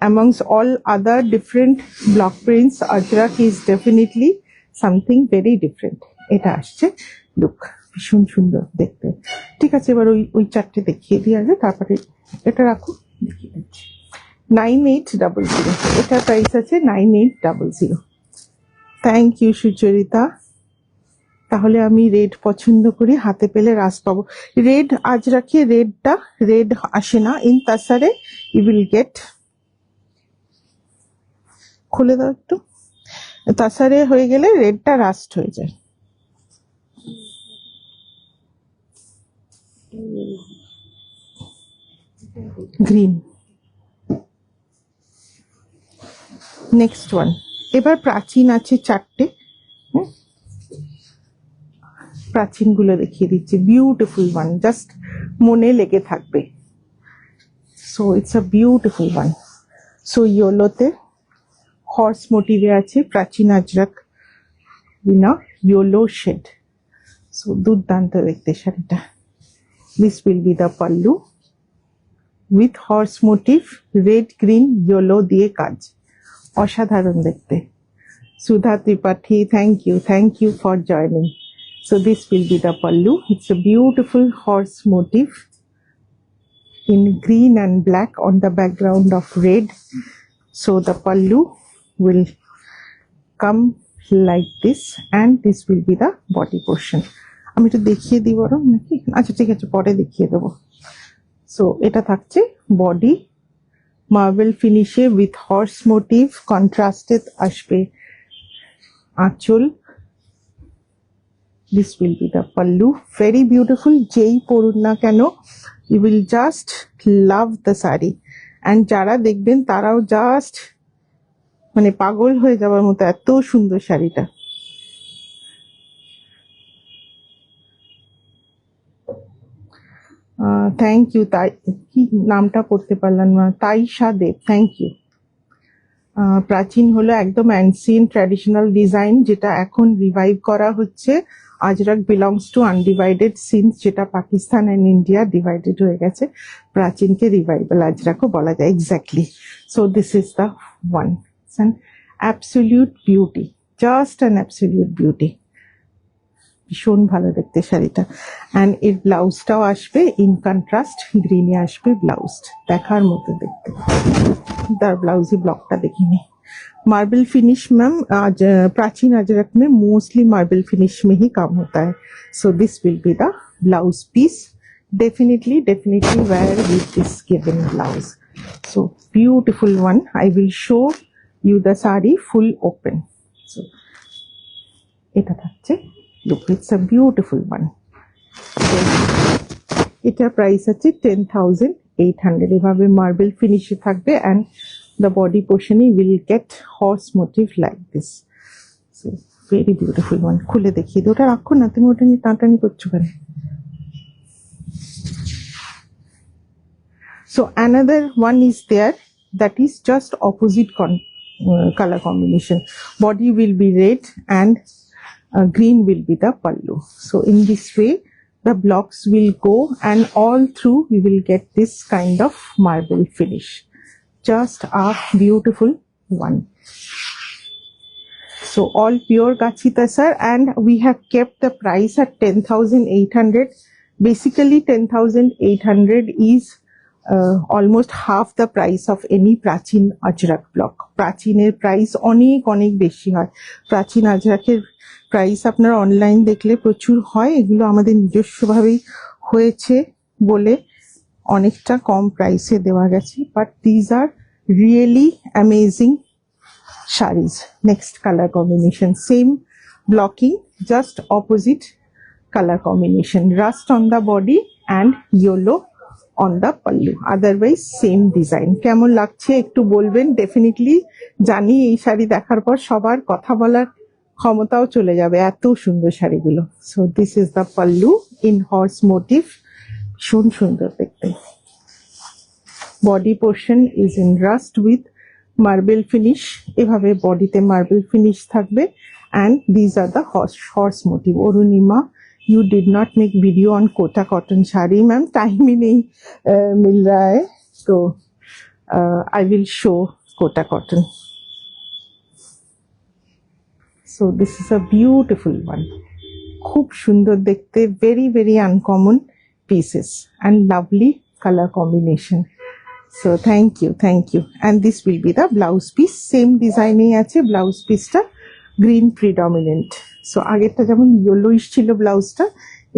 amongst all other different block prints, Ajrak is definitely something very different. এটা আসছে look, ভীষণ সুন্দর দেখতে। ঠিক আছে, এবার ওই চারটে দেখিয়ে দিয়ে আগে, তারপরে এটা রাখো, দেখিয়ে দিচ্ছি। 9800, এটার প্রাইস আছে 9800। Thank you Sucharita. তাহলে আমি রেড পছন্দ করি, হাতে পেলে রাস পাবো। রেড আজ রাখি, রেড আসে না ইন তাসারে। ইউ উইল গেট, খুলে দাও একটু, তাসারে হয়ে গেলে রেডটা রাস্ট হয়ে যায়। গ্রিন। নেক্সট ওয়ান, এবার প্রাচীন আছে চারটে, প্রাচীন গুলো দেখিয়ে দিচ্ছি। বিউটিফুল ওয়ান, জাস্ট মনে লেগে থাকবে। So it's a beautiful one. So ইয়েলোতে হর্স মোটিভে আছে প্রাচীন আজরাক বিনা ইয়েলো শেড। সো দুর্দান্ত দেখতে শাড়িটা। This will be the pallu with horse motif, red green yellow দিয়ে কাজ, অসাধারণ দেখতে। সুধা Tripathi, thank you for joining. So this will be the pallu. It's a beautiful horse motif in green and black on the background of red. So the pallu will come like this and this will be the body portion. আমি একটু দেখিয়ে দিব নাকি? আচ্ছা ঠিক আছে, পরে দেখিয়ে দেবো। সো এটা থাকছে বডি, মার্বেল ফিনিশে উইথ হর্স মোটিভ, কন্ট্রাস্টে আসবে আঁচল। This will be the pallu, very beautiful. যেই পরুন না কেন, you will just love the saree. And যারা দেখবেন তারাও জাস্ট মানে পাগল হয়ে যাওয়ার মতো, এত সুন্দর শাড়িটা। Thank you. তাই কি নামটা পড়তে পারলাম না, তাইশা দেব, থ্যাংক ইউ। প্রাচীন হলো একদম অ্যানসিয়েন্ট ট্র্যাডিশনাল ডিজাইন, যেটা এখন রিভাইভ করা হচ্ছে। Ajrak belongs to undivided since, যেটা পাকিস্তান অ্যান্ড ইন্ডিয়া ডিভাইডেড হয়ে গেছে। প্রাচীনকে রিভাইভাল আজরাকও বলা যায়, exactly. So this is the one, it's an absolute beauty, just an absolute beauty. ভীষণ ভালো দেখতে শাড়িটা। অ্যান্ড এর ব্লাউজটাও আসবে ইন কন্ট্রাস্ট, গ্রিনে আসবে ব্লাউজ, দেখার মতো দেখতে। তার ব্লাউজি ব্লকটা দেখিনি। मार्बल फिनिश मैम, आज प्राचीन अजरक में मोस्टली मार्बल फिनिश में ही काम होता है। सो this will be the blouse piece. Definitely wear with this given blouse. So beautiful one. I will show you the sari full open. So এটা থাকছে, look, it's a beautiful one. So এটার price আছে 10,800. এভাবে marble ফিনিশে থাকবে and the body portion will get horse motif like this. So very beautiful one. খুলে দেখিয়ে দিই, ওটা রাখো না, তুমি ওটা নিয়ে টানটানি করছো কেন? So another one is there, that is just opposite color combination. Body will be red and green will be the pallu. So in this way the blocks will go and all through we will get this kind of marble finish. Just a beautiful one. So all pure Gachi Tasar, and we have kept the price at 10,800. Basically 10,800 is almost half the price of any Prachin Ajrak block. Prachiner price অনেক বেশি হয়। প্রাচীন আজরাকের price আপনারা online দেখলে প্রচুর হয়, এগুলো আমাদের নিজস্বভাবেই হয়েছে বলে অনেকটা কম প্রাইসে দেওয়া গেছে, but these are really amazing sarees. Next color combination, same blocking, just opposite color combination, rust on the body and yellow on the pallu, otherwise same design. কেমন লাগছে একটু বলবেন। ডেফিনেটলি জানি এই শাড়ি দেখার পর সবার কথা বলার ক্ষমতাও চলে যাবে, এত সুন্দর শাড়িগুলো। So this is the pallu in horse motif, ভীষণ সুন্দর দেখতে। Body portion is in rust with marble finish, এভাবে বডিতে মার্বেল ফিনিশ থাকবে, and these are the horse motive. Orunima, you did not make video on Kota cotton shari, ma'am, time ही नहीं मिल रहा है, so I will show Kota cotton. So this is a beautiful one, খুব সুন্দর দেখতে, very uncommon pieces and lovely color combination. So thank you, and this will be the blouse piece. Same design এই আছে, blouse piece টা green predominant. So আগেরটা যেমন yellowish ছিল ব্লাউজটা,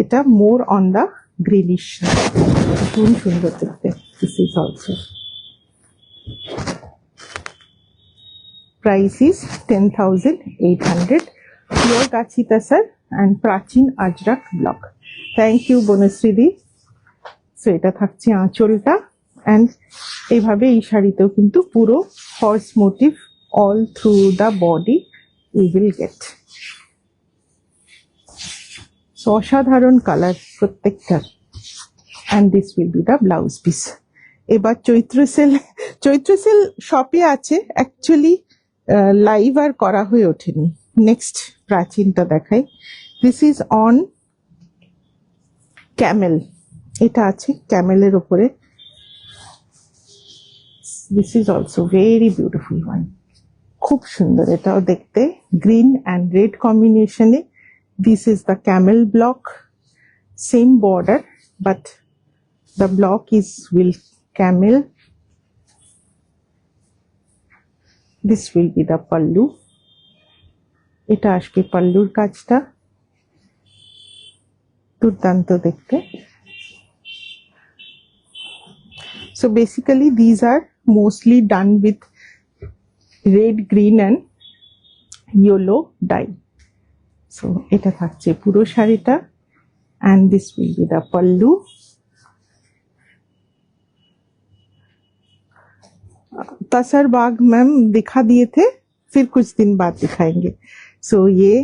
এটা more on the greenish. খুব সুন্দর দেখতে। This is also price is 10,800, pure Gachi Tasar and Prachin Ajrak block. Thank you Bonusri di. So এটা থাকছে আঁচলটা, and এইভাবে এই শাড়িতেও কিন্তু পুরো horse motif all through the body we will get. So অসাধারণ কালার প্রত্যেকটার, and this will be the blouse piece. এবার চৈত্র সেল শপে আছে, অ্যাকচুয়ালি লাইভ আর করা হয়ে ওঠেনি। নেক্সট প্রাচীনটা দেখাই, দিস ইজ অন ক্যামেল, এটা আছে ক্যামেলের ওপরে। This is also very beautiful one, খুব সুন্দর এটাও দেখতে, green and red combination A. This is the camel block, same border but the block is will camel. This will be the pallu, এটা আসবে পাল্লুর কাজটা, দুর্দান্ত দেখতে। So basically these are mostly done with red, green and yellow dye. So এটা থাকছে পুরো শাড়িটা, and this will be the pallu. Tussar Bagh ma'am दिखा दिए थे, फिर कुछ दिन बाद दिखाएंगे। So ये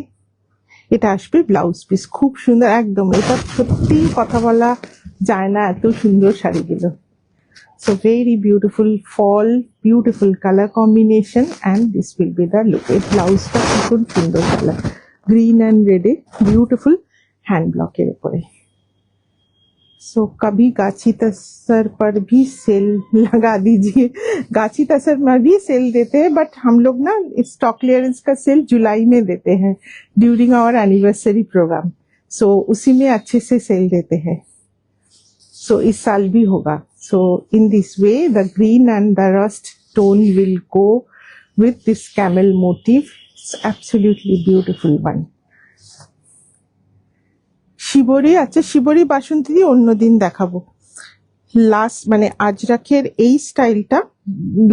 এটা আসবে ব্লাউজ পিস, খুব সুন্দর একদম, এটা সত্যি কথা বলা যায় না, এত সুন্দর শাড়িগুলো। So very beautiful fall, beautiful color combination, and this will be the look. A blouse টা খুব সুন্দর colour, green and red, beautiful hand block এর উপরে। So कभी गाची तसर पर भी सेल लगा दीजिए। गाची तसर में भी सेल देते हैं, बट हम लोग ना स्टॉक क्लियरेंस का सेल जुलाई में देते हैं ड्यूरिंग आवर एनिवर्सरी प्रोग्राम। सो उसी में अच्छे से सेल देते हैं, सो इस साल भी होगा। So in this way the green and the rust tone will go with this camel motif. It's absolutely beautiful one. শিবরি আছে, শিবরি বাসন্তী দিয়ে অন্যদিন দেখাবো। লাস্ট মানে আজরাকের এই স্টাইলটা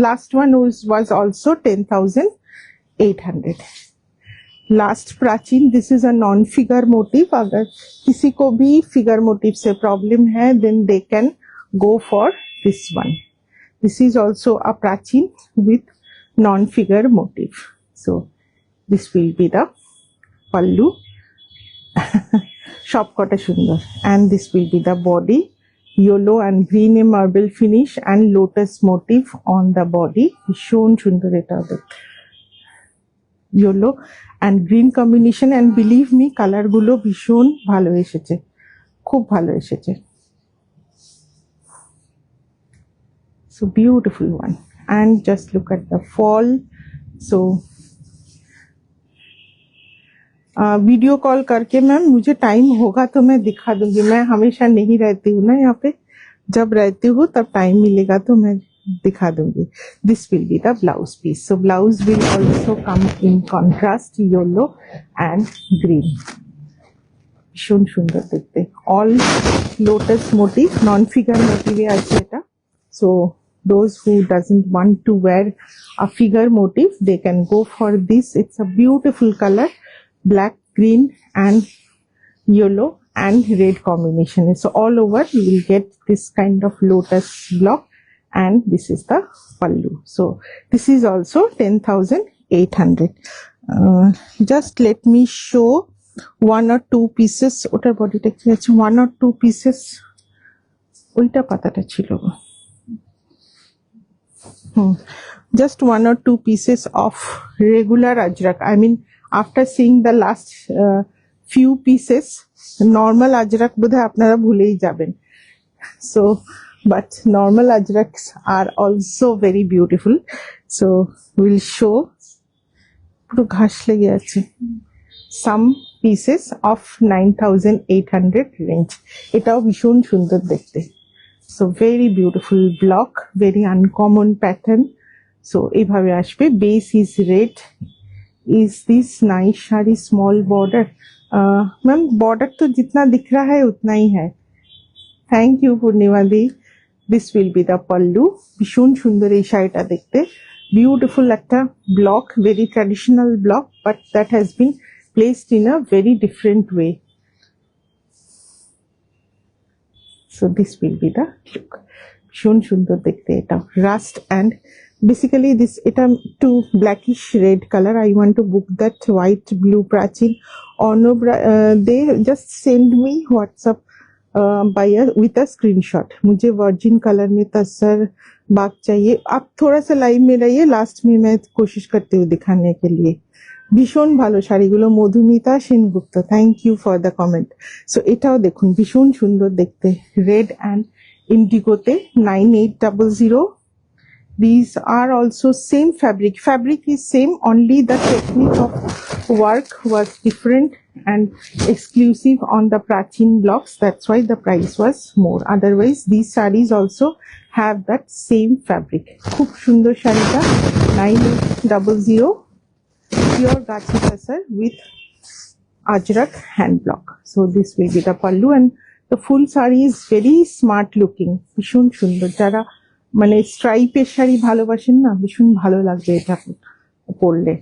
last one was also 10,800। Last Prachin, this is a non figure motif. अगर किसी को भी फिगर मोटिव से प्रॉब्लम है then they can go for this one. This is also a Prachin with non figure motif. So this will be the pallu सब कटा सुंदर। And this will be the body, yellow and green a marble finish and lotus motif on the body. भीषण सुंदर एटा yellow and green combination. And believe me colour गुलो भीषण भालो एसेছে, खूब भालो एसेছে। So beautiful one and just look at the fall. So video call करके ma'am मुझे time होगा तो मैं दिखा दूंगी। मैं हमेशा नहीं रहती हूँ ना यहाँ पे, जब रहती हूँ तब टाइम मिलेगा तो मैं दिखा दूंगी। This will be the blouse piece. So blouse will also come in contrast yellow and green. भीषण सुंदर देखते, all lotus motif, non figure मोटिवे আছে এটা। सो those who doesn't want to wear a figure motif they can go for this. It's a beautiful color, black, green and yellow and red combination. So all over you will get this kind of lotus block and this is the pallu. So this is also 10,800. Just let me show one or two pieces. ওটার বডিটা কি আছে, one or two pieces, ওইটা পাতাটা ছিল। Just one or two pieces of regular ajrak. I mean after seeing the last few pieces, normal ajrak বোধহয় আপনারা ভুলেই যাবেন। So but normal ajraks are also very beautiful. So we'll show পুরো ঘাস লেগে আছে some pieces of 9,800 range. এটাও ভীষণ সুন্দর দেখতে। So very beautiful block, very uncommon pattern. So এইভাবে আসবে। Base is red. Is this nice shari small border? Ma'am border तो जितना दिख रहा है उतना ही है। Thank you Purnima the. This will be the pallu. ভীষণ সুন্দর এই শাড়িটা দেখতে। Beautiful একটা block, very traditional block, but that has been placed in a very different way. So this will be the look. ভীষণ সুন্দর দেখতে এটা। Rust and basically this এটা to blackish red color. I want to book that white blue prachin. Ornob they just send me WhatsApp with a screenshot. मुझे virgin color में तसर बाग चाहिए। आप थोड़ा सा लाइव में रहिए, लास्ट में मैं कोशिश करती हूँ दिखाने के लिए। ভীষণ ভালো শাড়িগুলো। Madhumita Sengupta, thank you for the comment. So এটাও দেখুন ভীষণ সুন্দর দেখতে, রেড অ্যান্ড ইন্ডিগোতে 9800। These are also same fabric. Fabric is same, only the technique of work was different and exclusive on the prachin blocks. That's why the price was more. Otherwise, these sarees also have that same fabric. খুব সুন্দর শাড়িটা 9800 pure gachi tasar with ajrak hand block. So this will be the pallu and the full saree is very smart looking. ভীষণ সুন্দর। যারা মানে স্ট্রাইপের শাড়ি ভালোবাসেন না, ভীষণ ভালো লাগবে এটা পরলে।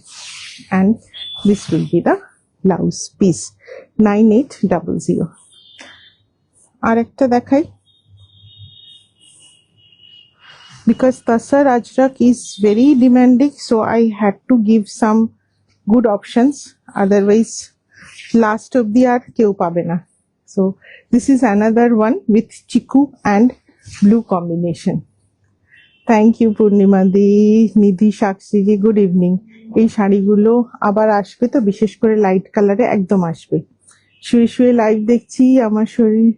and this will be the blouse piece 9800। আর একটা দেখাই, because tasar ajrak is very demanding, so I had to give some good options, otherwise last of the আর কেউ পাবে না। So this is another one with chiku and blue combination. Thank you পূর্ণিমা দি, নিধি সাক্ষী জি, good evening. এই শাড়িগুলো আবার আসবে তো, বিশেষ করে লাইট কালারে একদম আসবে। শুয়ে শুয়ে লাইভ দেখছি, আমার শরীর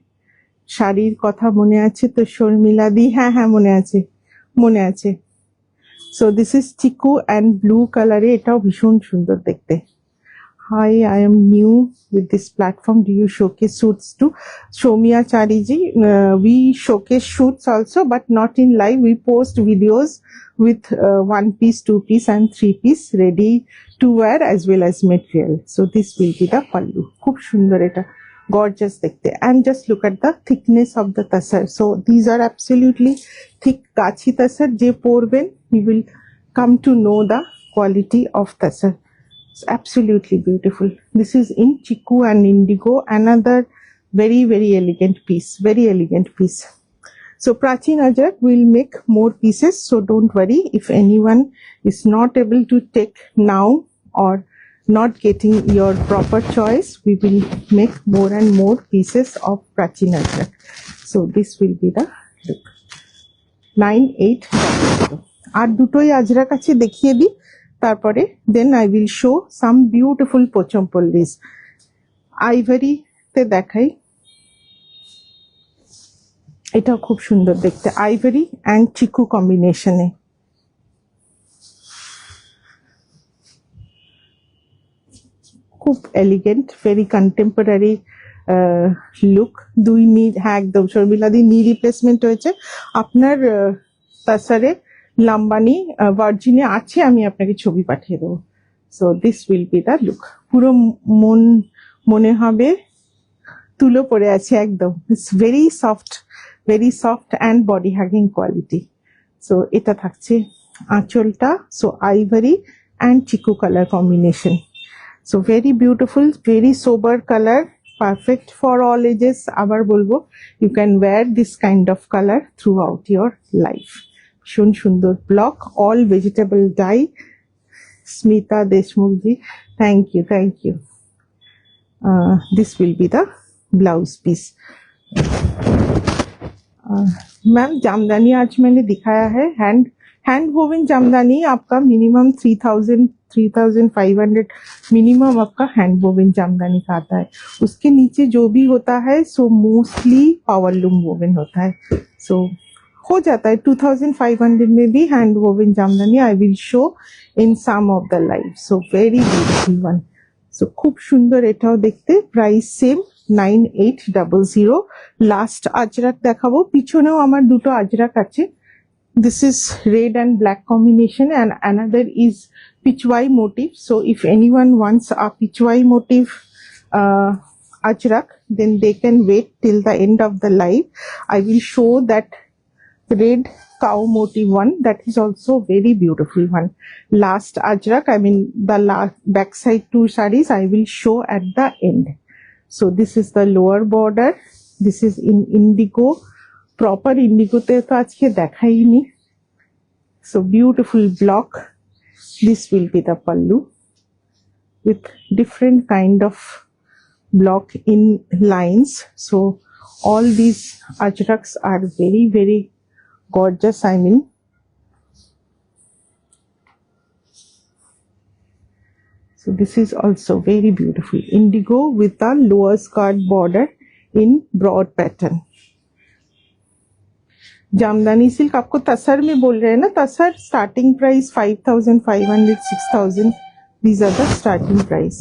শাড়ির কথা মনে আছে তো শর্মিলা দি? হ্যাঁ হ্যাঁ মনে আছে, মনে আছে। So this is Chiku and blue কালারে, এটাও ভীষণ সুন্দর দেখতে। Hi, I am new with this platform. Do you showcase suits too? Shomia Chariji, we showcase shoots also, but not in live. We post videos with 1 piece, 2 piece and 3 piece ready to wear as well as material. So this will be the pallu. খুব সুন্দর এটা, gorgeous dekhte. And just look at the thickness of the tasar. So these are absolutely thick kachi tasar. Je porben, you will come to know the quality of tasar. It's absolutely beautiful. This is in chiku and indigo. Another very, very elegant piece. Very elegant piece. So Prachin Ajrak will make more pieces. So don't worry if anyone is not able to take now or not getting your proper choice. We will make more and more pieces of Prachin Ajrak. So this will be the look. 9800. আর দুটোই আজরাক আছে দেখিয়ে দিই তারপরে then I will show some beautiful pochampallis. Ivory তে দেখাই, এটাও খুব সুন্দর দেখতে, আইভরি অ্যান্ড চিকু কম্বিনেশনে। খুব এলিগেন্ট, ভেরি কন্টেম্পোরারি লুক। দুই নি, হ্যাঁ একদম শর্মিলাদি, নি রিপ্লেসমেন্ট হয়েছে আপনার তাসারে। লাম্বানি ভার্জিনে আছে, আমি আপনাকে ছবি পাঠিয়ে দেবো। So this will be the look. পুরো মনে হবে তুলো পরে আছে একদম। It's very soft and body hugging quality. So এটা থাকছে আঁচলটা। So ivory and chikoo colour combination. So very beautiful, very sober colour, perfect for all ages. আবার বলবো, you can wear this kind of colour throughout your life. ভীষণ সুন্দর block, all vegetable dye. Smita Deshmukhji, thank you. This will be the blouse piece. Ma'am Jamdani आज मैंने दिखाया है, hand woven Jamdani आपका minimum 3,500 minimum आपका हैंड वोवन जामदानी का आता है। उसके नीचे जो भी होता है so mostly power loom woven होता है। सो हो जाता है 2,500 में भी hand woven Jamdani. I will show in some of the live. So very beautiful one. So খুব সুন্দর এটাও দেখতে। Price same 9800। লাস্ট আজরাক দেখাবো, পিছনেও আমার দুটো আজরাক আছে। This is red and black combination and another is pichwai motif. So if anyone wants a pichwai motif ajrak, then they can wait till the end of the live. I will show that red cow motif one, that is also very beautiful one. Last ajrak, I mean the last backside two sarees I will show at the end. So this is the lower border. This is in indigo, proper indigo te to ajke dekhaini. So beautiful block. This will be the pallu with different kind of block in lines. So all these ajraks are very, very gorgeous. I mean, so this is also very beautiful indigo with a lower skirt border in broad pattern. Jamdani silk आपको तसर में बोल रहे हैं ना, tasar starting price 5,500 6,000, these are the starting price.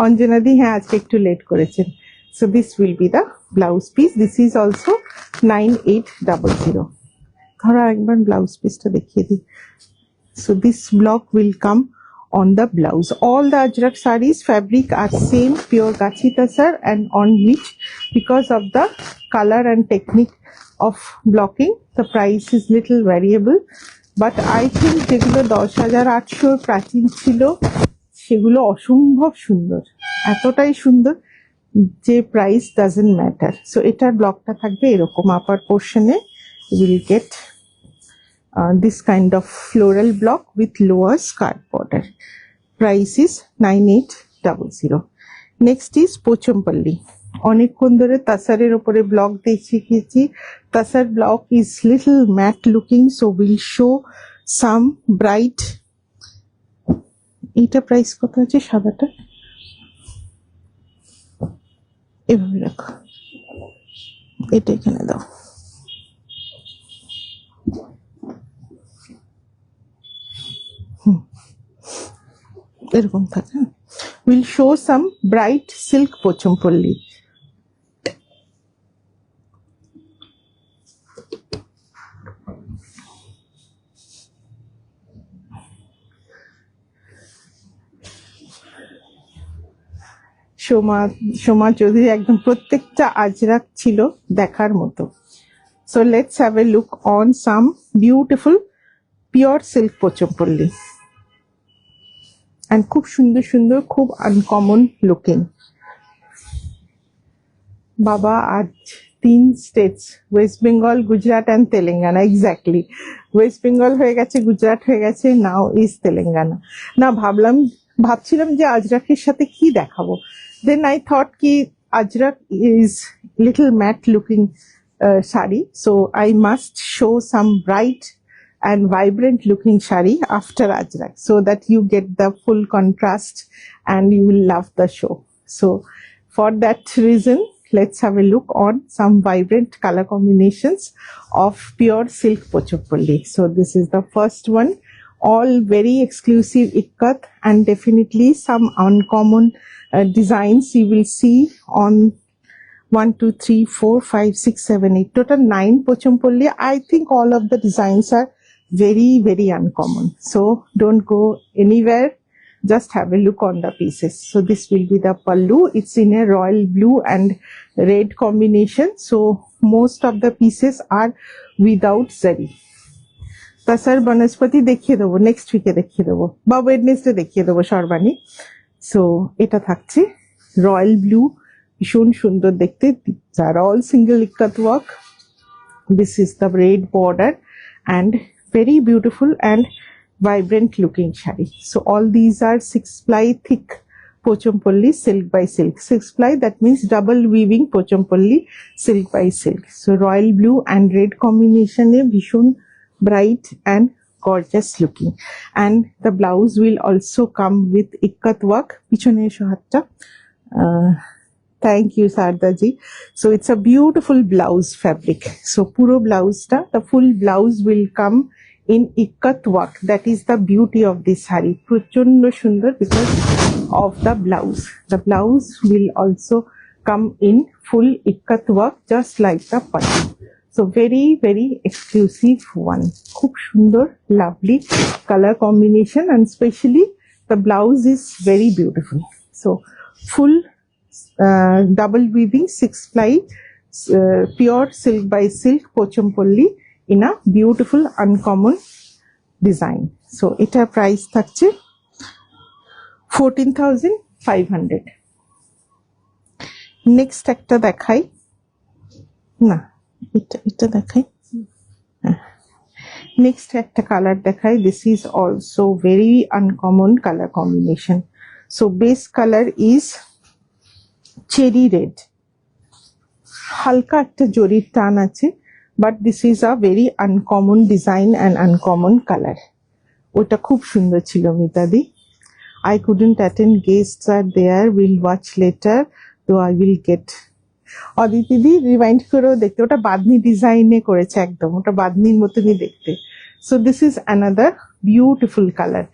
Anjana दी हैं आज के एक टू लेट करेছেন। So this will be the blouse piece. This is also 9800। ধরো একবার ব্লাউজ পিসটা দেখিয়ে দিই। So this block will come on the blouse. All the ajrak sarees fabric are same pure gachi tasar, and on which because of the color and technique of blocking the price is little variable, but I think যেগুলো 10,800 প্রাচীন ছিল সেগুলো অসম্ভব সুন্দর, এতটাই সুন্দর যে price doesn't matter. So এটার ব্লকটা থাকবে এরকম, আপার পোর্শনে will get this kind of floral block with lower skirt border. Price is 9800. Next is Pochampalli. অনেকক্ষণ ধরে তাসারের উপরে ব্লক দেখিয়েছি। তাসার block is little matte looking, so we'll show some bright. এটা প্রাইস কত আছে সাদাটা? এভাবে রাখো, এটা এখানে দাও। এরকম থাকে। We'll show some bright silk Pochampalli. Soma Soma Chowdhury একদম প্রত্যেকটা আজরাক ছিল দেখার মতো। So let's have a look on some beautiful pure silk Pochampally, and খুব সুন্দর সুন্দর, খুব আনকমন লুকিং। বাবা আজ 3 states, West Bengal, Gujarat and Telangana. Exactly, West Bengal হয়ে গেছে, গুজরাট হয়ে গেছে, নাও ইজ তেলেঙ্গানা। না ভাবছিলাম যে আজরাকের সাথে কি দেখাবো, দেন আই থট কি Ajrakh is little matt looking sari, so I must show some bright and vibrant looking shari after ajrak, so that you get the full contrast and you will love the show. So for that reason, let's have a look on some vibrant color combinations of pure silk pochopolli. So this is the first one, all very exclusive ikat, and definitely some uncommon designs you will see on 1, 2, 3, 4, 5, 6, 7, 8, total 9 pochompolli. I think all of the designs are very, very uncommon. So don't go anywhere. Just have a look on the pieces. So this will be the pallu. It's in a royal blue and red combination. So most of the pieces are without zari. তাসার বনস্পতি দেখিয়ে দেবো, next উইকে দেখিয়ে দেবো বা Wednesday দেখিয়ে দেবো Sarbani. So এটা থাকছে রয়্যাল ব্লু, ভীষণ সুন্দর দেখতে, আর all single ikat work. This is the red border and very beautiful and vibrant looking shari. So all these are 6 ply thick pochompolli silk by silk. 6 ply, that means double weaving pochompolli silk by silk. So royal blue and red combination e bhishon bright and gorgeous looking, and the blouse will also come with ikat work. Pichone esho hatta. Thank you Sardaji. So it's a beautiful blouse fabric. So puro blouse ta, the full blouse will come in ikat work. That is the beauty of this sari. Prochondo sundar because of the blouse. The blouse will also come in full ikat work, just like the pallu. So very, very exclusive one. Khub sundar, lovely color combination, and especially the blouse is very beautiful. So full double weaving 6 ply pure silk by silk pochompolli in a beautiful uncommon design. So etar price থাকছে 14,500. Next একটা দেখাই, না এটা দেখাই, next একটা colour দেখাই। This is also very uncommon colour combination. So base colour is cherry red, হালকা একটা জরির টান আছে, but this is a very uncommon design and uncommon colour. ওটা খুব সুন্দর ছিল মিতাদি। I couldn't attend, guests are there, we'll watch later, though I will get. Aditi the remind করেও দেখতে, ওটা বাদনি ডিজাইনে করেছে একদম, ওটা বাদনির মতনই দেখতে। So this is another beautiful colour.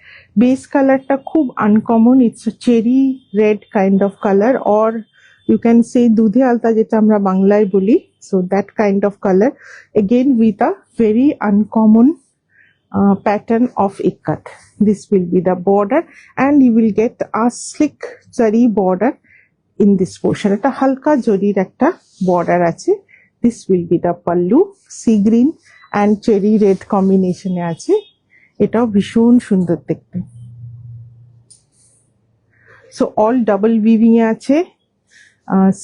Base কালারটা খুব uncommon, it's cherry red kind of colour, or you can say দুধে আলতা যেটা আমরা বাংলায় বলি। So that kind of colour, again with a very uncommon pattern of ikat. This will be the border, and you will get a slick zari border in this portion. Eta halka jorir ekta border ache. This will be the pallu, sea green and cherry red combination e ache. Etao bhishon sundor dekhte. So all double weaving e ache,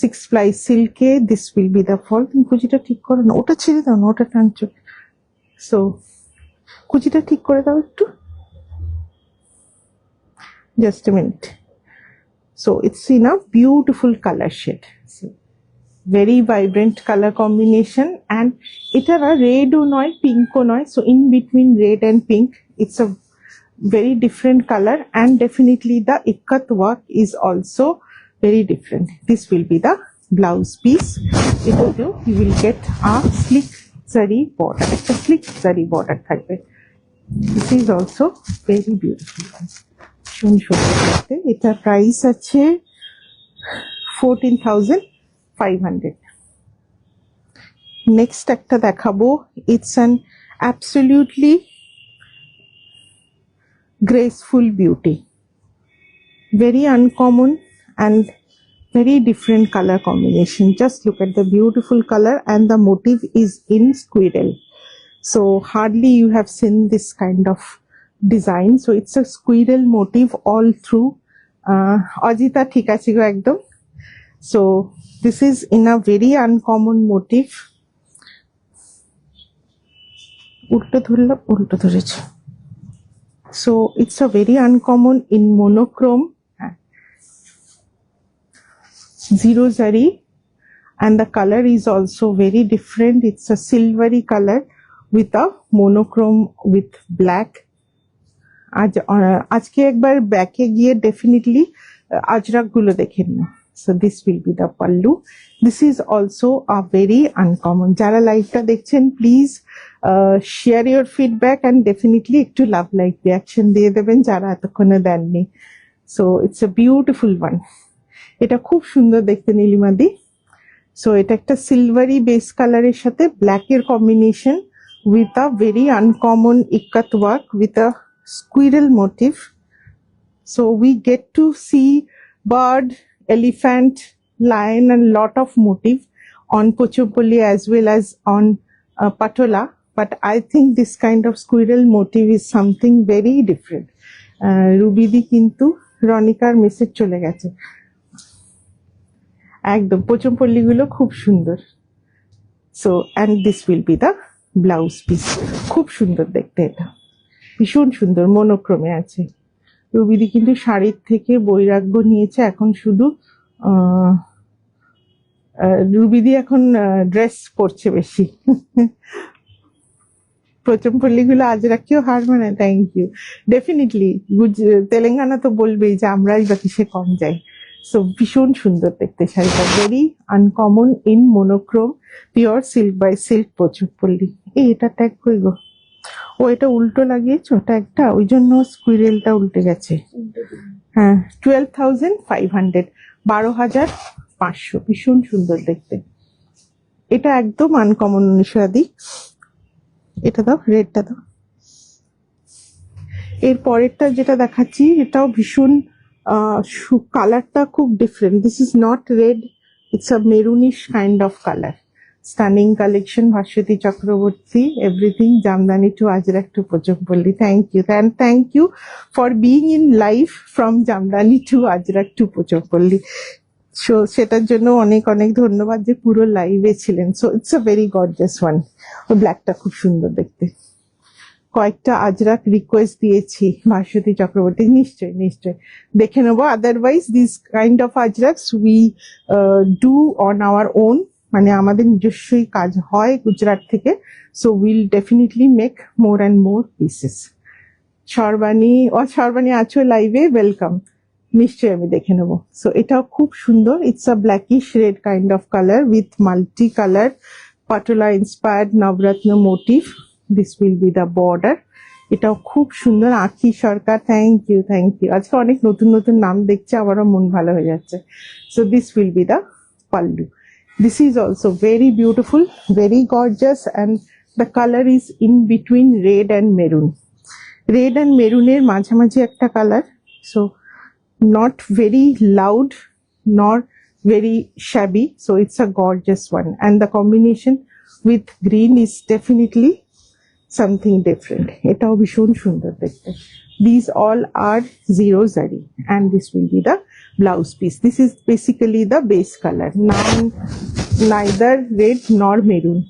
6 ply silk e. This will be the fall. তুমি কুচিটা ঠিক করো না, ওটা ছেড়ে দাও না, ওটা টানছো। So কুচিটা ঠিক করে দাও একটু, just a minute. So it's in a beautiful color shade, so very vibrant color combination, and এটা red ও নয় pink ও নয়, so in between red and pink, it's a very different color, and definitely the ikat work is also very different. This will be the blouse piece. এটাতেও you will get a slick zari border, একটা slick zari border থাকবে। This is also very beautiful one. এটার price আছে 14,500. Next একটা দেখাবো, it's an absolutely graceful beauty, very uncommon and very different color combination. Just look at the beautiful color, and the motif is in squirrel. So hardly you have seen this kind of design. So it's a squirrel motif all through. Ajita thik ache go ekdom. So this is in a very uncommon motif. Ulto dhurlam, ulto dhureche. So it's a very uncommon in monochrome, zero zari, and the color is also very different. It's a silvery color with a monochrome with black. আজকে একবার ব্যাকে গিয়ে definitely Ajrak গুলো দেখে নিও। So this will be the pallu. This is also a very uncommon. যারা লাইভটা দেখছেন please share your feedback and definitely একটু লাভ লাইক রিয়াকশন দিয়ে দেবেন যারা এতক্ষণে দেননি। So it's a beautiful one. এটা খুব সুন্দর দেখতে নীলিমাদি। সো এটা একটা সিলভারি বেস কালারের সাথে ব্ল্যাকের combination with a very uncommon ikat work with a squirrel motif. So we get to see bird, elephant, lion and lot of motif on Pochopolli as well as on Patola. But I think this kind of squirrel motif is something very different. Rubidi kintu Ronikar message chole geche. একদম পোচমপল্লি গুলো খুব সুন্দর। So and this will be the blouse piece. খুব সুন্দর দেখতে, এটা ভীষণ সুন্দর মনোক্রমে আছে। রুবিদি কিন্তু শাড়ির থেকে বৈরাগ্য নিয়েছে, এখন শুধু রুবিদি এখন ড্রেস পরছে বেশি। প্রচমপল্লি গুলো আজ রাখিও হার মানে। Thank you. ডেফিনেটলি তেলেঙ্গানা তো বলবেই যে আমরাই বা কিসে কম যাই। সো ভীষণ সুন্দর দেখতে শাড়িটা, very uncommon in monochrome, pure silk by silk Pochampally. এটা ট্যাগ কই গো? ও এটা উল্টো লাগিয়েছো ট্যাগটা, ওই জন্য স্কুইরেলটা উল্টে গেছে। হ্যাঁ 12,500, 12,500। ভীষণ সুন্দর দেখতে, এটা একদম আনকমন। নিশাদি এটা দাও, রেডটা দাও। এর পরেরটা যেটা দেখাচ্ছি এটাও ভীষণ কালারটা খুব different. This is not red, it's a maroonish kind of colour. Stunning collection, Bhaswati Chakraborty, everything jamdani to Ajrak to Pochampally. Thank you, and thank you for being in live from Jamdani to Ajrak to Pochampally. So সেটার জন্য অনেক অনেক ধন্যবাদ যে পুরো লাইভে ছিলেন। So it's a very gorgeous one. ও ব্ল্যাকটা খুব সুন্দর দেখতে। কয়েকটা আজরাক রিকোয়েস্ট দিয়েছি ভাস্বতী চক্রবর্তী, নিশ্চয় নিশ্চয় দেখে নেবো। Otherwise this kind of ajraks we do on our own, মানে আমাদের নিজস্বই কাজ হয় গুজরাট থেকে। So will definitely make more and more pieces. Sarbani Sarbani আছো লাইভে, ওয়েলকাম। নিশ্চয়ই আমি দেখে নেবো। সো এটাও খুব সুন্দর। It's a blackish red kind of colour with multi colour Patola inspired Navratna motif. This will be the border. এটাও খুব সুন্দর। Ankhi Sarkar, thank you, thank you. আজকে অনেক নতুন নতুন নাম দেখছে, আমারও মন ভালো হয়ে যাচ্ছে। So this will be the pallu. This is also very beautiful, very gorgeous, and the color is in between red and maroon. Red and maroon এর মাঝামাঝি একটা colour. So not very loud nor very shabby. So it's a gorgeous one, and the combination with green is definitely something different. এটাও ভীষণ সুন্দর দেখতে। These all are zero zari, and this will be the blouse piece. This is basically the base color, neither red nor maroon.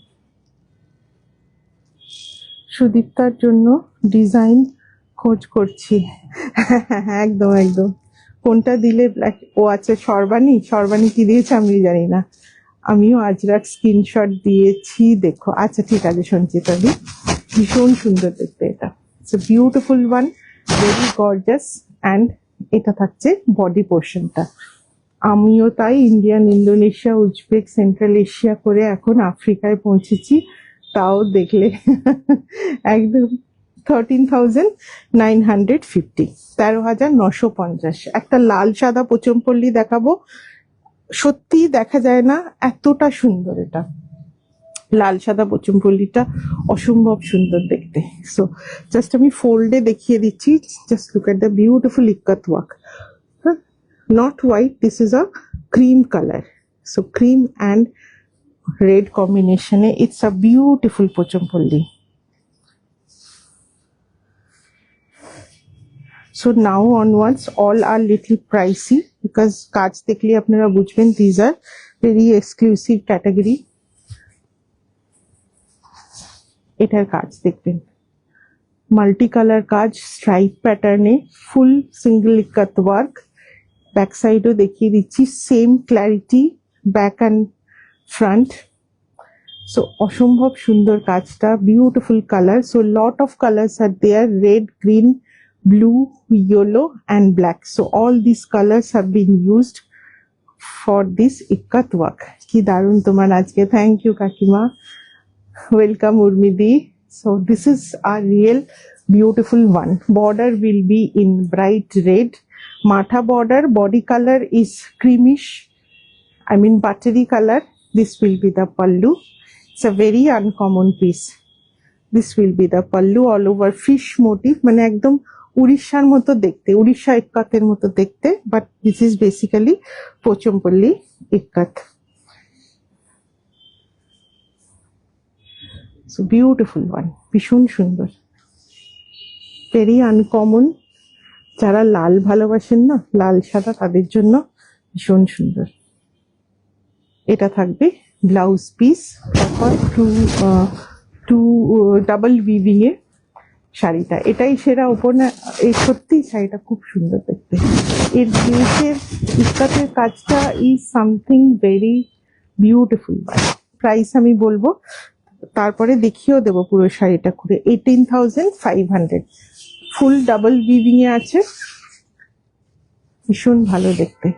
সুদীপ্তার জন্য design খোঁজ করছি। একদম একদম। কোনটা দিলে ব্ল্যাক? ও আচ্ছা, সর্বাণী, সর্বাণী কি দিয়েছে আমি জানি না। আমিও আজরাক স্ক্রিনশট দিয়েছি, দেখো। আচ্ছা ঠিক আছে সঞ্চিতা দি, ভীষণ সুন্দর দেখতে এটা। It's a beautiful one, very gorgeous. And এটা থাকছে বডি পোর্শনটা। আমিও তাই Indian, Indonesia, Uzbek, central Asia করে এখন আফ্রিকায় পৌঁছেছি। তাও দেখলে একদম 13,950, 13,950। একটা লাল সাদা পোচমপল্লি দেখাবো, সত্যি দেখা যায় না, এতটা সুন্দর এটা। লাল সাদা পোচমপল্লিটা অসম্ভব সুন্দর দেখতে। সো জাস্ট আমি ফোল্ডে দেখিয়ে দিচ্ছি। Just look at the beautiful ikat work. Not white, this is a cream color. So cream and red combination. It's a beautiful pochampalli. So now onwards all are little pricey because কাজ দেখলে আপনারা বুঝবেন these are very exclusive category. এটার কাজ দেখবেন, multi colour কাজ, stripe প্যাটার্নে, full single ikat work. Back সাইডও দেখিয়ে দিচ্ছি, same clarity back and front. So অসম্ভব সুন্দর কাজটা, beautiful colour. So lot of colours are there, red, green, blue, yellow and black. So all these colors have been used for this ikat work. Ki darun tomar ajke. Thank you Kakima. Welcome Urmidi. So this is a real beautiful one. Border will be in bright red. Matha border, body color is creamish, I mean buttery color. This will be the pallu. It's a very uncommon piece. This will be the pallu, all over fish motif, মানে একদম উড়িষ্যার মতো দেখতে, উড়িষ্যা ইক্কাতের মতো দেখতে, but this is basically Pochampally ikat. So beautiful one, ভীষণ সুন্দর, ভেরি আনকমন। যারা লাল ভালোবাসেন না, লাল সাদা, তাদের জন্য ভীষণ সুন্দর। এটা থাকবে blouse piece, two double weaving এ শাড়িটা। এটাই সেরা উপর না, এই সত্যি শাড়িটা খুব সুন্দর দেখতে। এর জিনিসের ইস্কাতের কাজটা is something very beautiful. Price আমি বলবো, তারপরে দেখিয়েও দেবো পুরো শাড়িটা খুলে। 18,500, ফুল ডাবল উইভিং এ আছে, ভীষণ ভালো দেখতে।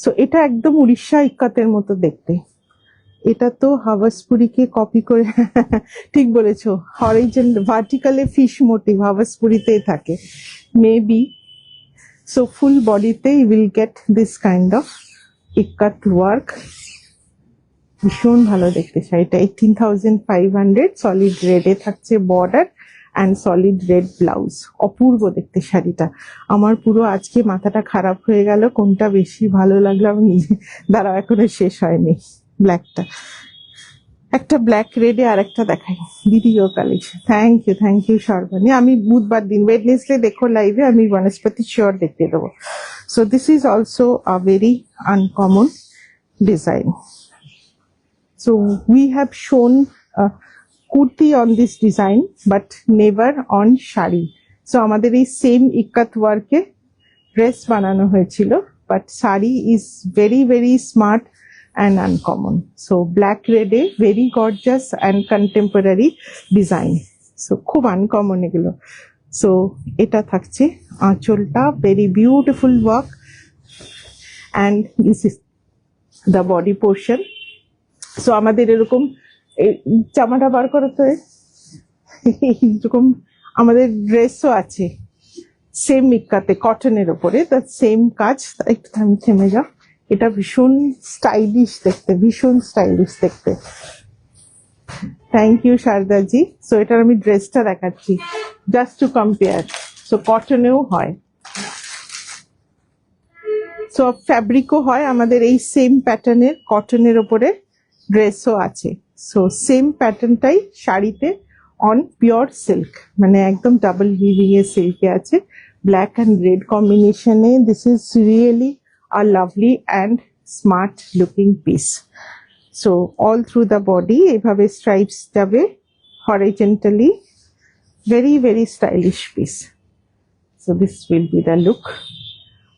সো এটা একদম উড়িষ্যা ইক্কাতের মতো দেখতে। এটা তো হাওয়াসপুরিকে কপি করে, ঠিক বলেছো, হরিজন ভার্টিকালে ফিশ মোটিভ হাওয়াসপুরিতেই থাকে মেবি। সো ফুল বডিতে you will get this kind of ikat work, ভীষণ ভালো দেখতে শাড়িটা। 18,500, সলিড রেডে থাকছে border and solid red blouse. অপূর্ব দেখতে শাড়িটা। আমার পুরো আজকে মাথাটা খারাপ হয়ে গেল, কোনটা বেশি ভালো লাগলো আমি নিজে, দাঁড়াও এখনো শেষ হয়নি। ব্ল্যাকটা, একটা ব্ল্যাক রেডে আর একটা দেখাই দিদি your collection. Thank you Sarbani. আমি বুধবার দিন ওয়েডনেসডে দেখো লাইভে, আমি বনস্পতি শিওর দেখিয়ে দেবো। So this is also a very uncommon design. So we have shown kurti on this design but never on shari. So আমাদের এই সেম ইক্কাত ওয়ার্কে ড্রেস বানানো হয়েছিল, but shari is very very smart and uncommon. So black red A very gorgeous and contemporary design. So খুব uncommon এগুলো। So এটা থাকছে আঁচলটা, very beautiful work, and this is the body portion. So আমাদের এরকম জামাটা বার করতে, এরকম আমাদের ড্রেসও আছে সেম ইক্কাতে, কটনের ওপরে, তার সেম কাজ। একটু থেমে যাও, এটা ভীষণ স্টাইলিশ দেখতে, ভীষণ স্টাইলিশ দেখতে। Thank you শারদাজি। সো এটার আমি ড্রেসটা দেখাচ্ছি জাস্ট টু কম্পেয়ার। সো কটনেও হয়, সো ফ্যাব্রিকও হয় আমাদের এই সেম প্যাটার্নের, কটনের ওপরে ড্রেসও আছে। সো সেম প্যাটার্নটাই শাড়িতে অন পিওর সিল্ক, মানে একদম ডাবল উইভিং এ সিল্কে আছে, ব্ল্যাক অ্যান্ড রেড কম্বিনেশনে। This is really a lovely and smart looking piece. So all through the body এভাবে স্ট্রাইপস যাবে horizontally, very very stylish piece. So this will be the look,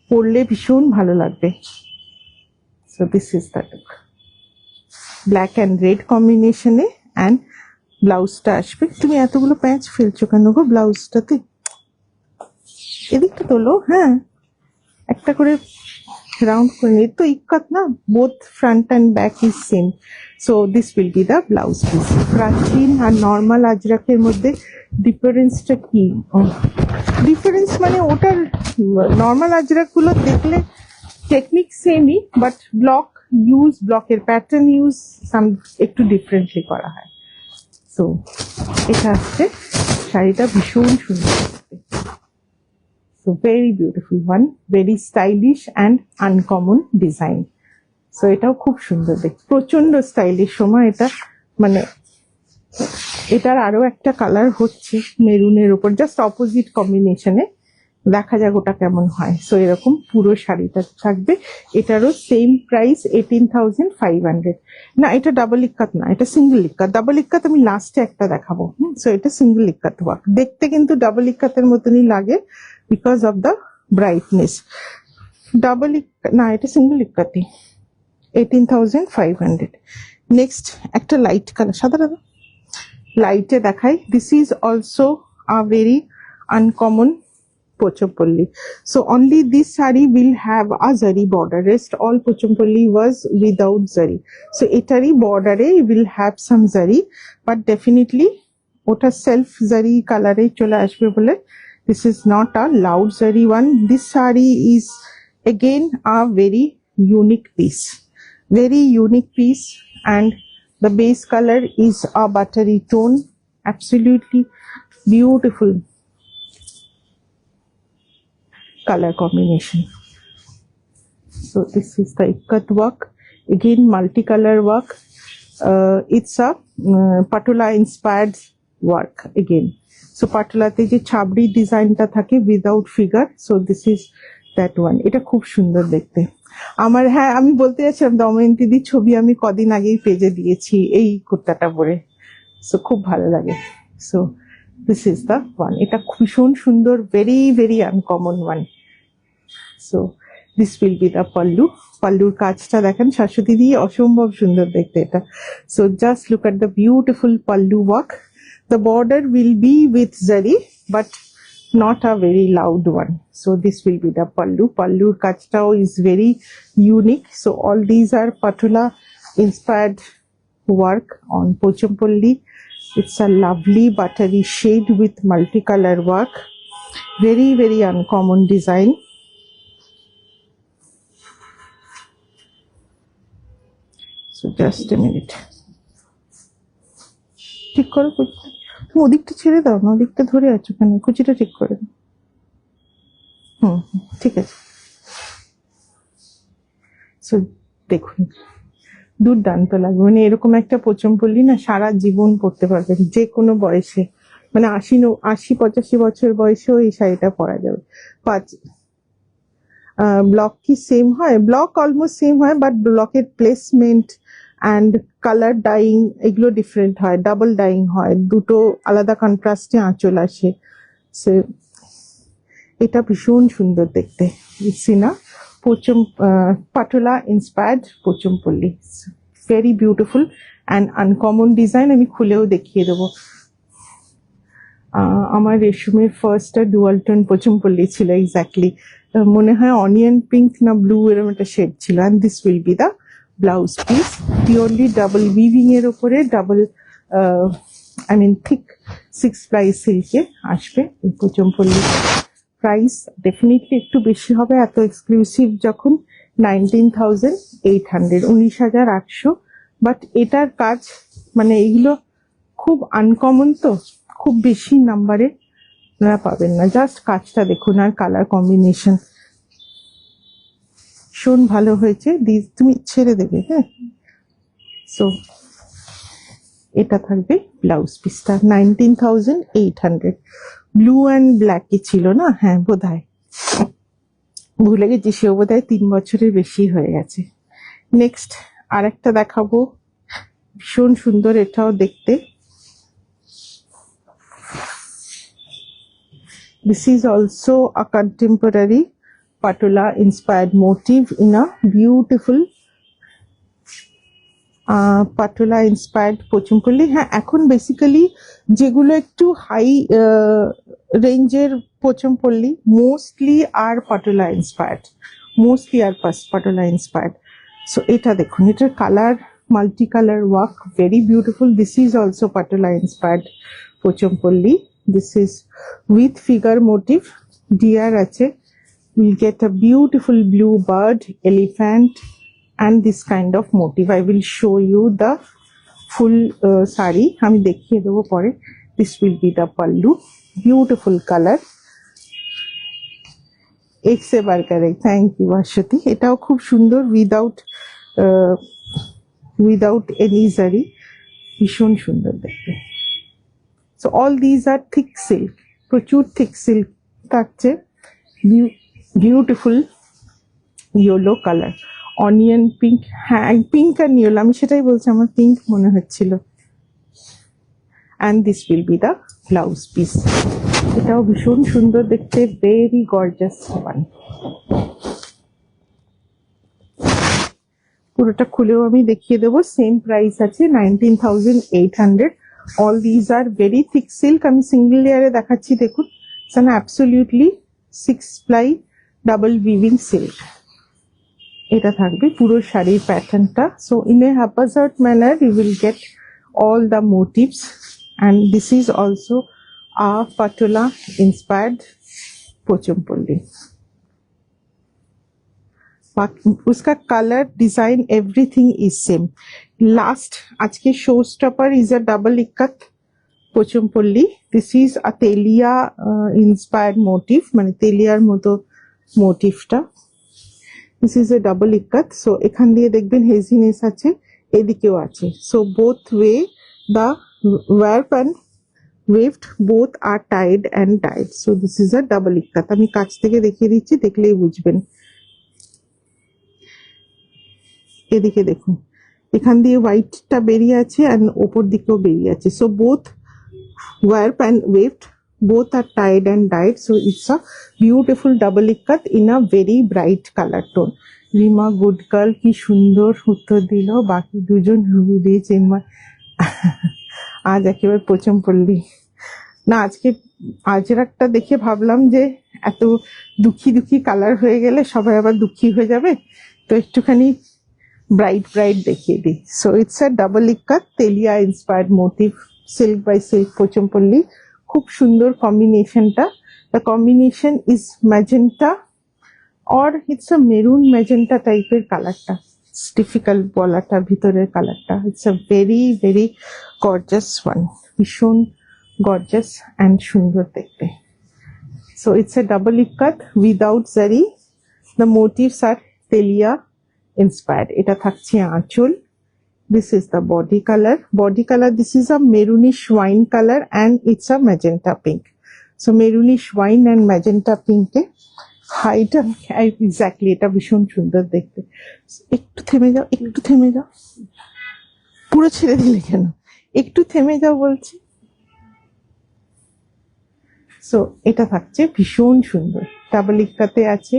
পরলে ভীষণ ভালো লাগবে। So this is the look, black and red কম্বিনেশনে, and ব্লাউজটা আসবে। তুমি এতগুলো প্যাঁচ ফেলছো কেন গো ব্লাউজটাতে? এদিকটা তোলো, হ্যাঁ একটা করে রাউন্ড করে নিয়ে তো ইক্কাত না, both front and back is same. So this will be the blouse piece. প্রাচীন আর নর্মাল আজরাকের মধ্যে ডিফারেন্সটা কি? ডিফারেন্স মানে ওটার নর্মাল আজরাকগুলো দেখলে টেকনিক সেমই, বাট ব্লকের প্যাটার্ন ইউজ একটু ডিফারেন্টলি করা হয়। সো এটা হচ্ছে শাড়িটা, ভীষণ সুন্দর দেখতে। So very beautiful one, very stylish and uncommon design. So এটাও খুব সুন্দর দেখতে, প্রচন্ড স্টাইলিশ সময় এটা। মানে এটার আরো একটা কালার হচ্ছে মেরুনের উপর, জাস্ট অপোজিট কম্বিনেশনে, দেখা যাক ওটা কেমন হয়। সো এরকম পুরো শাড়িটা থাকবে। এটারও সেম প্রাইস 18,500। না, এটা ডাবল ইক্কাত না, এটা সিঙ্গেল ইক্কাত। ডাবল ইক্কাত আমি লাস্টে একটা দেখাবো। সো এটা সিঙ্গেল ইক্কাত ওয়ার্ক, দেখতে কিন্তু ডাবল ইক্কাতের মতনই লাগে because of the brightness. Double ইক্কাত না, এটা সিঙ্গেল ইক্কাতই। 18,500। নেক্সট একটা লাইট কালার, সাদা সাদা লাইটে দেখাই। This is also a very uncommon Pochampalli. So only this saree will have a zari border. Rest all Pochampalli was without zari. So etari border will have some zari, but definitely ota self zari color e chola ashbe bole. This is not a loud zari one. This saree is again a very unique piece. Very unique piece, and the base color is a buttery tone. Absolutely beautiful color combination. So this is the ikat work, again multicolor work. It's a patula inspired work again. So patula te je chabri design ta thake without figure, so this is that one. এটা খুব সুন্দর দেখতে। আমার, হ্যাঁ আমি বলতে যাচ্ছিলাম, দময়ন্তী দিদির ছবি আমি কদিন আগেই পেজে দিয়েছি এই কুর্তাটা পরে। সো খুব ভালো লাগে। So this is the one. এটা ভীষণ সুন্দর, very very uncommon one. So this will be the pallu. Pallur কাজটা দেখেন, শাশ্বতী দি অসম্ভব সুন্দর দেখতে এটা। So just look at the beautiful pallu work. The border will be with zari, but not a very loud one. So this will be the pallu. Pallur কাজটাও is very unique. So all these are patula inspired work on Pochampalli. It's a lovely buttery shade with multicolor work. Very very uncommon design. So just a minute. ঠিক করো, তুমি ওদিকটা ছেড়ে দাও না, ওদিকটা ধরে আছো কেন, কুচিটা ঠিক করে দাও। ঠিক আছে। সো দেখুন, দুর্দান্ত লাগবে। মানে এরকম একটা পোচমপল্লি না সারা জীবন পরতে পারবেন, যে কোনো বয়সে। মানে 80-85 বছর বয়সেও এই শাড়িটা পরা যাবে। ব্লক কি সেম হয়? ব্লক অলমোস্ট সেম হয়, বাট ব্লকের প্লেসমেন্ট অ্যান্ড কালার ডাইং এগুলো ডিফারেন্ট হয়, ডাবল ডাইং হয়, দুটো আলাদা কন্ট্রাস্টে আঁচল আসে। সে এটা ভীষণ সুন্দর দেখতে। সিনা patola inspired Pochampally, very beautiful and uncommon design. আমি খুলেও দেখিয়ে দেবো। আমার রেশমের ফার্স্টটা ডুয়াল টোন পোচমপল্লি ছিল, এক্স্যাক্টলি মনে হয় অনিয়ন পিঙ্ক না ব্লু এরকম একটা শেড ছিল। And this will be the blouse piece, purely double weaving এর উপরে ডাবল থিক 6 ply সিল্কে আসবে এই পোচমপল্লি। প্রাইস ডেফিনেটলি একটু বেশি হবে, এত এক্সক্লুসিভ যখন। 19,800, 19,800। বাট এটার কাজ মানে এগুলো খুব আনকমন, তো খুব বেশি নাম্বারে আপনারা পাবেন না। জাস্ট কাজটা দেখুন আর কালার কম্বিনেশন ভীষণ ভালো হয়েছে। তুমি ছেড়ে দেবে, হ্যাঁ। সো এটা থাকবে ব্লাউজ পিসটা 19,800। ব্লু অ্যান্ড ব্ল্যাকই ছিল না? হ্যাঁ বোধহয়, ভুলে গেছি, সেও বোধহয় 3 বছরের বেশি হয়ে গেছে। নেক্সট আর একটা দেখাবো, ভীষণ সুন্দর এটাও দেখতে। This is also a contemporary patula inspired motif in a beautiful patula inspired pochampalli. হ্যাঁ, এখন বেসিক্যালি যেগুলো একটু হাই রেঞ্জের পোচমপল্লি মোস্টলি আর patola inspired, patola inspired. So এটা দেখুন, এটার colour multi colour work, very beautiful. This is also patola inspired Pochampally. This is with figure motif, deer আছে। We'll get a beautiful blue bird, elephant, and this kind of motif. I will show you the full saree, আমি দেখিয়ে দেবো পরে। This will be the pallu, beautiful color, এক সে বার করে। Thank you Aswathi. এটাও খুব সুন্দর, উইদাউট উইদাউট এনি জারি, ভীষণ সুন্দর দেখতে। So all these R thick silk, প্রচুর থিক সিল্ক থাকছে। Beautiful yellow colour, onion pink, হ্যাঁ পিঙ্ক আর ইয়েলো, আমি সেটাই বলছি, আমার পিঙ্ক মনে হচ্ছিল। And this will be the blouse piece. এটাও ভীষণ সুন্দর দেখতে, ভেরি গর্জাস ওয়ান। পুরোটা খুলেও আমি দেখিয়ে দেবো। সেম প্রাইস আছে 19,800। All these are very thick silk. আমি সিঙ্গেল লেয়ারে দেখাচ্ছি, দেখুন, absolutely 6 ply double weaving silk. এটা থাকবে পুরো শাড়ির প্যাটার্নটা। So in a haphazard manner you will get all the motifs, and this is also a patola inspired pochampalli. उसका colour design everything is same. Last आज के show stopper is a double ikat Pochampally. This is a telia inspired motif, माने तेलियार मतो मोटिवटा। This is a double ikat. So एखान दिए देखबेन हेजिनेस आछे, एदिकेও आछे। So both way the warp and weft both are tied and dyed. So this is a double ikat. আমি কাছ থেকে দেখিয়ে দিচ্ছি, দেখলেই বুঝবেন। এদিকে দেখুন, এখান দিয়ে হোয়াইটটা বেরিয়ে আছে আর ওপর দিকেও বেরিয়ে আছে। So both warp and weft both are tied and dyed. So it's a beautiful double ikat in a very bright color tone. Rima good girl কি সুন্দর উত্তর দিল, বাকি দুজন রুবি দিয়েছেন। আজ একেবারে পোচমপল্লি না, আজকে আজরাকটা দেখে ভাবলাম যে এত দুঃখী দুঃখী কালার হয়ে গেলে সবাই আবার দুঃখী হয়ে যাবে, তো একটুখানি ব্রাইট ব্রাইট দেখিয়ে দিই। So it's a double ikat telia inspired motif, silk by silk Pochampally. খুব সুন্দর কম্বিনেশনটা। The combination is magenta or it's a maroon magenta টাইপের কালারটা। ডিফিকাল্ট বলাটা, ভিতরের কালারটা। It's a very very gorgeous one, ভীষণ গর্জাস অ্যান্ড সুন্দর দেখতে। So it's a double ikat without zari. The motifs are telia inspired. এটা থাকছে আঁচল। This is the body color. Body color, this is a maroonish wine color and it's a magenta pink. So maroonish wine and magenta pink A height exactly, এটা ভীষণ সুন্দর দেখতে। একটু থেমে যাও, একটু থেমে যাও, পুরো ছেড়ে দিলে কেন? একটু থেমে যাও বলছি। সো এটা থাকছে ভীষণ সুন্দর, ডাবল ইক্কাতে আছে,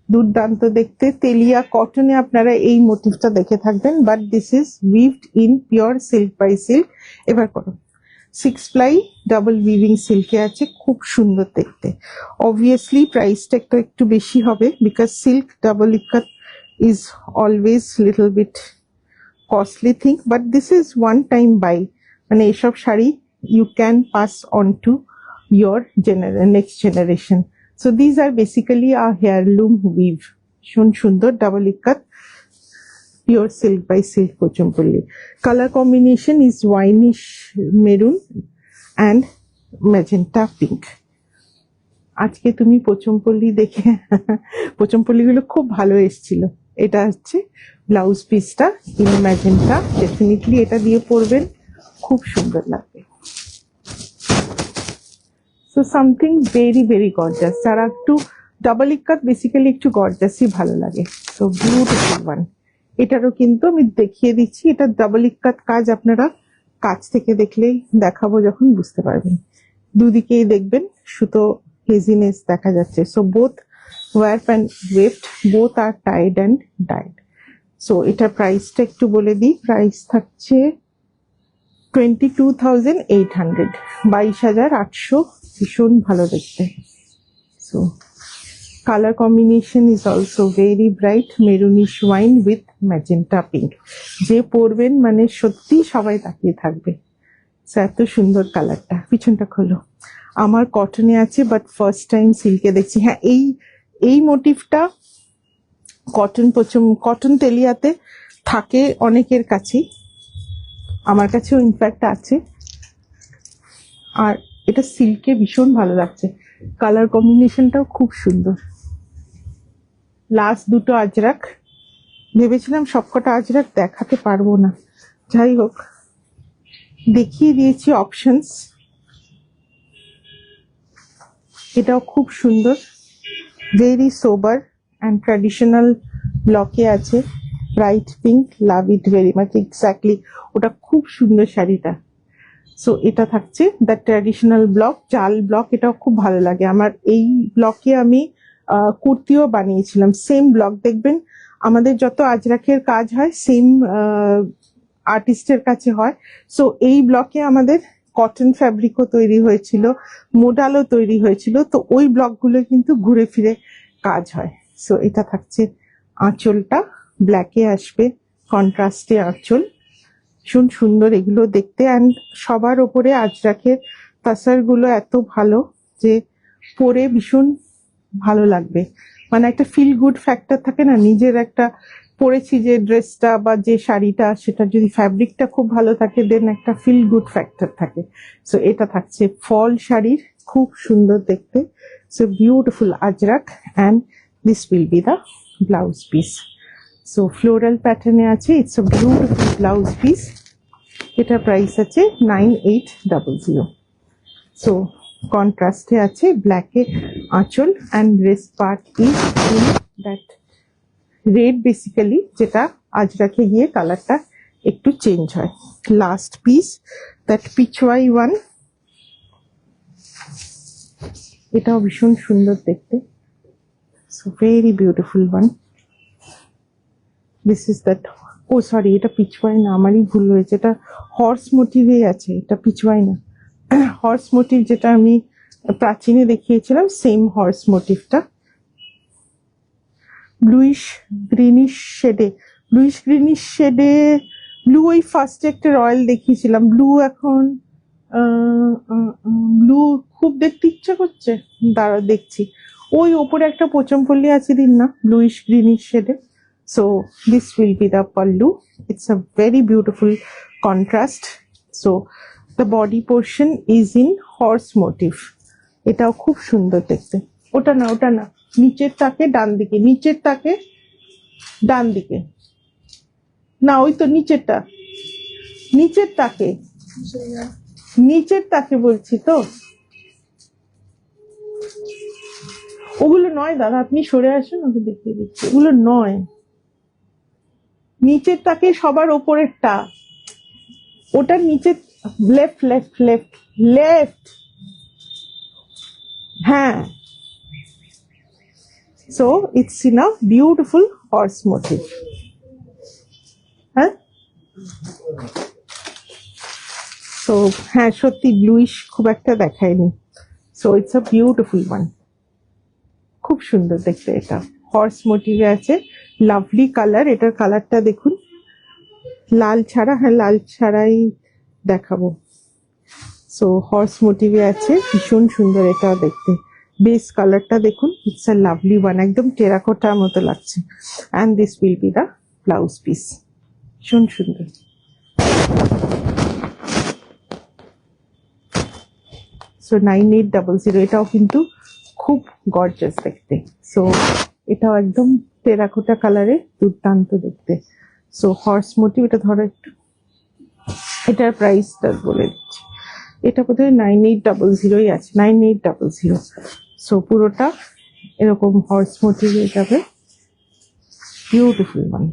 দুর্দান্ত দেখতে। তেলিয়া কটনে আপনারা এই মোটিভটা দেখে থাকবেন, but this is weaved in pure silk by silk. এবার করো, 6 প্লাই ডাবল উইভিং সিল্কে আছে, খুব সুন্দর দেখতে। অবভিয়াসলি প্রাইসটা একটু বেশি হবে, because silk double ikat is always little bit costly thing, but this is one time buy. মানে এসব শাড়ি you can pass on to your next generation. So these are basically a heirloom weave. ভীষণ সুন্দর double ikat pure silk by silk Pochampally. Colour combination is winish maroon and magenta pink. আজকে তুমি পোচমপল্লি দেখে পোচমপল্লিগুলো খুব ভালো এসেছিল। এটা হচ্ছে ব্লাউজ পিসটা ইন ম্যাজেন্টা। ডেফিনেটলি এটা দিয়ে পরবেন, খুব সুন্দর লাগবে। So something very very gorgeous. যারা একটু ডাবল ইক্কাত বেসিক্যালি একটু গর্জাসই ভালো লাগে। So beautiful one. এটারও কিন্তু আমি দেখিয়ে দিচ্ছি, এটা ডাবল ইক্কাত কাজ, আপনারা কাছ থেকে দেখলেই, দেখাবো যখন বুঝতে পারবেন। দুদিকেই দেখবেন সুতো হেজিনেস দেখা যাচ্ছে। So both warp and weft both are tied and dyed. So এটার প্রাইসটা একটু বলে দিই। প্রাইস থাকছে 22,800, 22,800। ভীষণ ভালো দেখতে। So colour combination is also very bright, maroonish wine with magenta pink. যে পরবেন মানে সত্যি সবাই তাকিয়ে থাকবে। এত সুন্দর কালারটা। পিছনটা খোলো। আমার কটনে আছে, বাট ফার্স্ট টাইম সিল্কে দেখছি। হ্যাঁ, এই মোটিভটা কটন তেলিয়াতে থাকে অনেকের কাছেই, আমার কাছেও ইনফ্যাক্ট আছে। আর এটা সিল্কে ভীষণ ভালো লাগছে, কালার কম্বিনেশনটাও খুব সুন্দর। লাস্ট দুটো আজরাক ভেবেছিলাম সবকটা আজরাক দেখাতে পারবো না, যাই হোক দেখিয়ে দিয়েছি অপশনস। এটাও খুব সুন্দর, ভেরি সোবার অ্যান্ড ট্র্যাডিশনাল ব্লকে আছে, bright pink, love it very much, exactly ওটা খুব সুন্দর শাড়িটা। সো এটা থাকছে দ্য ট্র্যাডিশনাল ব্লক, জাল ব্লক, এটাও খুব ভালো লাগে আমার। এই ব্লকে আমি কুর্তিও বানিয়েছিলাম, সেম ব্লক। দেখবেন আমাদের যত আজরাকের কাজ হয় সেম আর্টিস্টের কাছে হয়। সো এই ব্লকে আমাদের কটন ফ্যাব্রিকও তৈরি হয়েছিল, মোডালও তৈরি হয়েছিল, তো ওই ব্লকগুলো কিন্তু ঘুরে ফিরে কাজ হয়। সো এটা থাকছে আঁচলটা, ব্ল্যাকে আসবে, কন্ট্রাস্টে আঁচল, ভীষণ সুন্দর এগুলো দেখতে। অ্যান্ড সবার ওপরে আজরাকের তাসার গুলো এত ভালো যে পরে ভীষণ ভালো লাগবে, মানে একটা ফিল গুড ফ্যাক্টর থাকে না, নিজের একটা পরেছি যে ড্রেসটা বা যে শাড়িটা, সেটা যদি ফ্যাব্রিকটা খুব ভালো থাকে দেন একটা ফিল গুড ফ্যাক্টর থাকে। সো এটা থাকছে ফল শাড়ির, খুব সুন্দর দেখতে। So beautiful Ajrakh, and this will be the blouse piece. So floral প্যাটার্নে আছে, it's a beautiful blouse piece. এটা প্রাইস আছে 9800। সো কন্ট্রাস্টে আছে, ব্ল্যাকে আঁচল, and rest part is in that red basically, যেটা আজরাকে গিয়ে কালারটা একটু চেঞ্জ হয়। Last piece that Pichwai one, এটাও ভীষণ সুন্দর দেখতে। So very beautiful one. This is that, oh sorry এটা পিচওয়াই না, আমারই ভুল হয়েছে, এটা হর্স মোটিভে আছে, এটা পিচওয়াই না। হর্স মোটিভ যেটা আমি প্রাচীনে দেখিয়েছিলাম, সেম হর্স মোটিভটা, ব্লুইশ গ্রিনিশ শেডে, ব্লুইশ গ্রিনিশ শেডে ব্লু, ওই ফার্স্টে একটা রয়্যাল দেখিয়েছিলাম ব্লু, এখন ব্লু খুব দেখতে ইচ্ছা করছে, দাঁড়া দেখছি। ওই ওপরে একটা পোচমপল্লি আছে, দিন না, ব্লুইশ গ্রিনিশ শেডে। So this will be the pallu. It's a very beautiful contrast. So the body portion is in horse motif. এটাও খুব সুন্দর দেখতে। ওটা না, ওটা না, নিচের তাকে ডান দিকে, নিচের তাকে ডান দিকে, না ওই তো নিচেরটা, নিচের তাকে, নিচের তাকে বলছি তো। ওগুলো নয় দাদা, আপনি সরে আসুন, ওকে দেখিয়ে দিচ্ছি, ওগুলো নয়, নিচের তাকে সবার ওপরেরটা, ওটার নিচে, লেফট লেফট লেফট লেফট, হ্যাঁ। So it's in a beautiful horse motif. হ্যাঁ, সো হ্যাঁ সত্যি ব্লুইশ খুব একটা দেখায়নি। So it's a beautiful one, খুব সুন্দর দেখতে। এটা হর্স মোটিভে আছে, লাভলি কালার। এটার কালারটা দেখুন, লাল ছাড়া, হ্যাঁ লাল ছাড়াই দেখাবো। সো হর্স মোটিভে আছে, ভীষণ সুন্দর এটা দেখতে। বেস কালারটা দেখুন, ইটস আ লাভলি ওয়ান, একদম টেরাকোটার মতো লাগছে। And this will be the blouse piece, ভীষণ সুন্দর। সো 9800, এটাও কিন্তু খুব গর্জাস দেখতে। সো এটাও একদম টেরাকোটা কালারে, দুর্দান্ত দেখতে। সো হর্স মোটিভ, এটা ধরো একটু, এটার প্রাইসটা বলে দিচ্ছি, এটা বোধহয় 9800 আছে, 9800। সো পুরোটা এরকম হর্স মোটিভে যাবে, বিউটিফুল ওয়ান।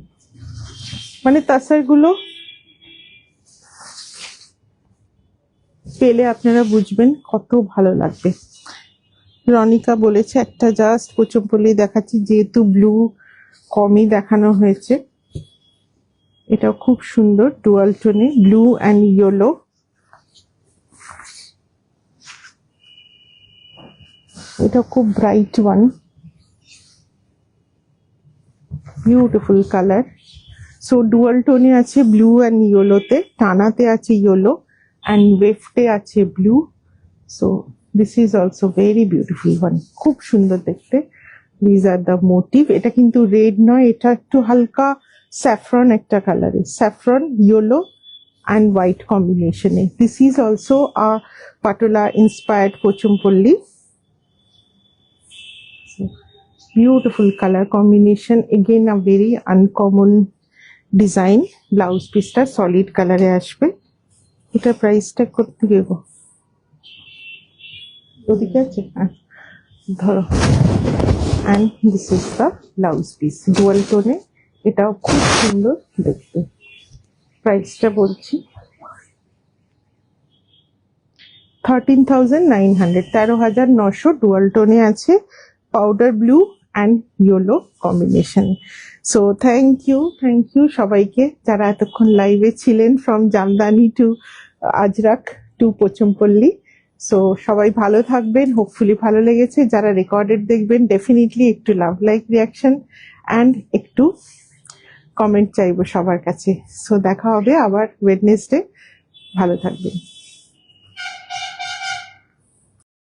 মানে তাসার গুলো পেলে আপনারা বুঝবেন কত ভালো লাগবে। রনিকা বলেছে একটা জাস্ট পোচমপল্লি দেখাচ্ছি, যেহেতু ব্লু কমই দেখানো হয়েছে। এটাও খুব সুন্দর, ডুয়াল টোনে, ব্লু অ্যান্ড ইয়েলো। এটা খুব bright one, beautiful colour. So dual টোনে আছে ব্লু অ্যান্ড ইয়েলোতে, টানাতে আছে ইয়েলো, অ্যান্ড ওয়েফটে আছে blue. So this is also very beautiful one, খুব সুন্দর দেখতে। This are the motif. এটা কিন্তু রেড নয়, এটা একটু হালকা স্যাফরন একটা কালারে, saffron yellow and white combination. This is also a Patola inspired Pochumpolli. So, Beautiful color combination, again a very uncommon design. Blouse পিসটা সলিড কালারে আসবে। এটা প্রাইসটা কত দেব? ওদিকে আছে, হ্যাঁ ধরো। And this is the blouse piece, dual টোনে, এটাও খুব সুন্দর দেখতে। প্রাইসটা বলছি 13,900, 13,900, ডুয়াল টোনে আছে, powder blue and yellow combination. So thank you সবাইকে যারা এতক্ষণ লাইভে ছিলেন, from Jamdani to Ajrak to Pochampally. So সবাই ভালো থাকবেন, হোপফুলি ভালো লেগেছে। যারা রেকর্ডেড দেখবেন ডেফিনেটলি একটু লাভ লাইক রিয়াকশন অ্যান্ড একটু কমেন্ট চাইবো সবার কাছে। সো দেখা হবে আবার ওয়েডনেসডে, ভালো থাকবেন।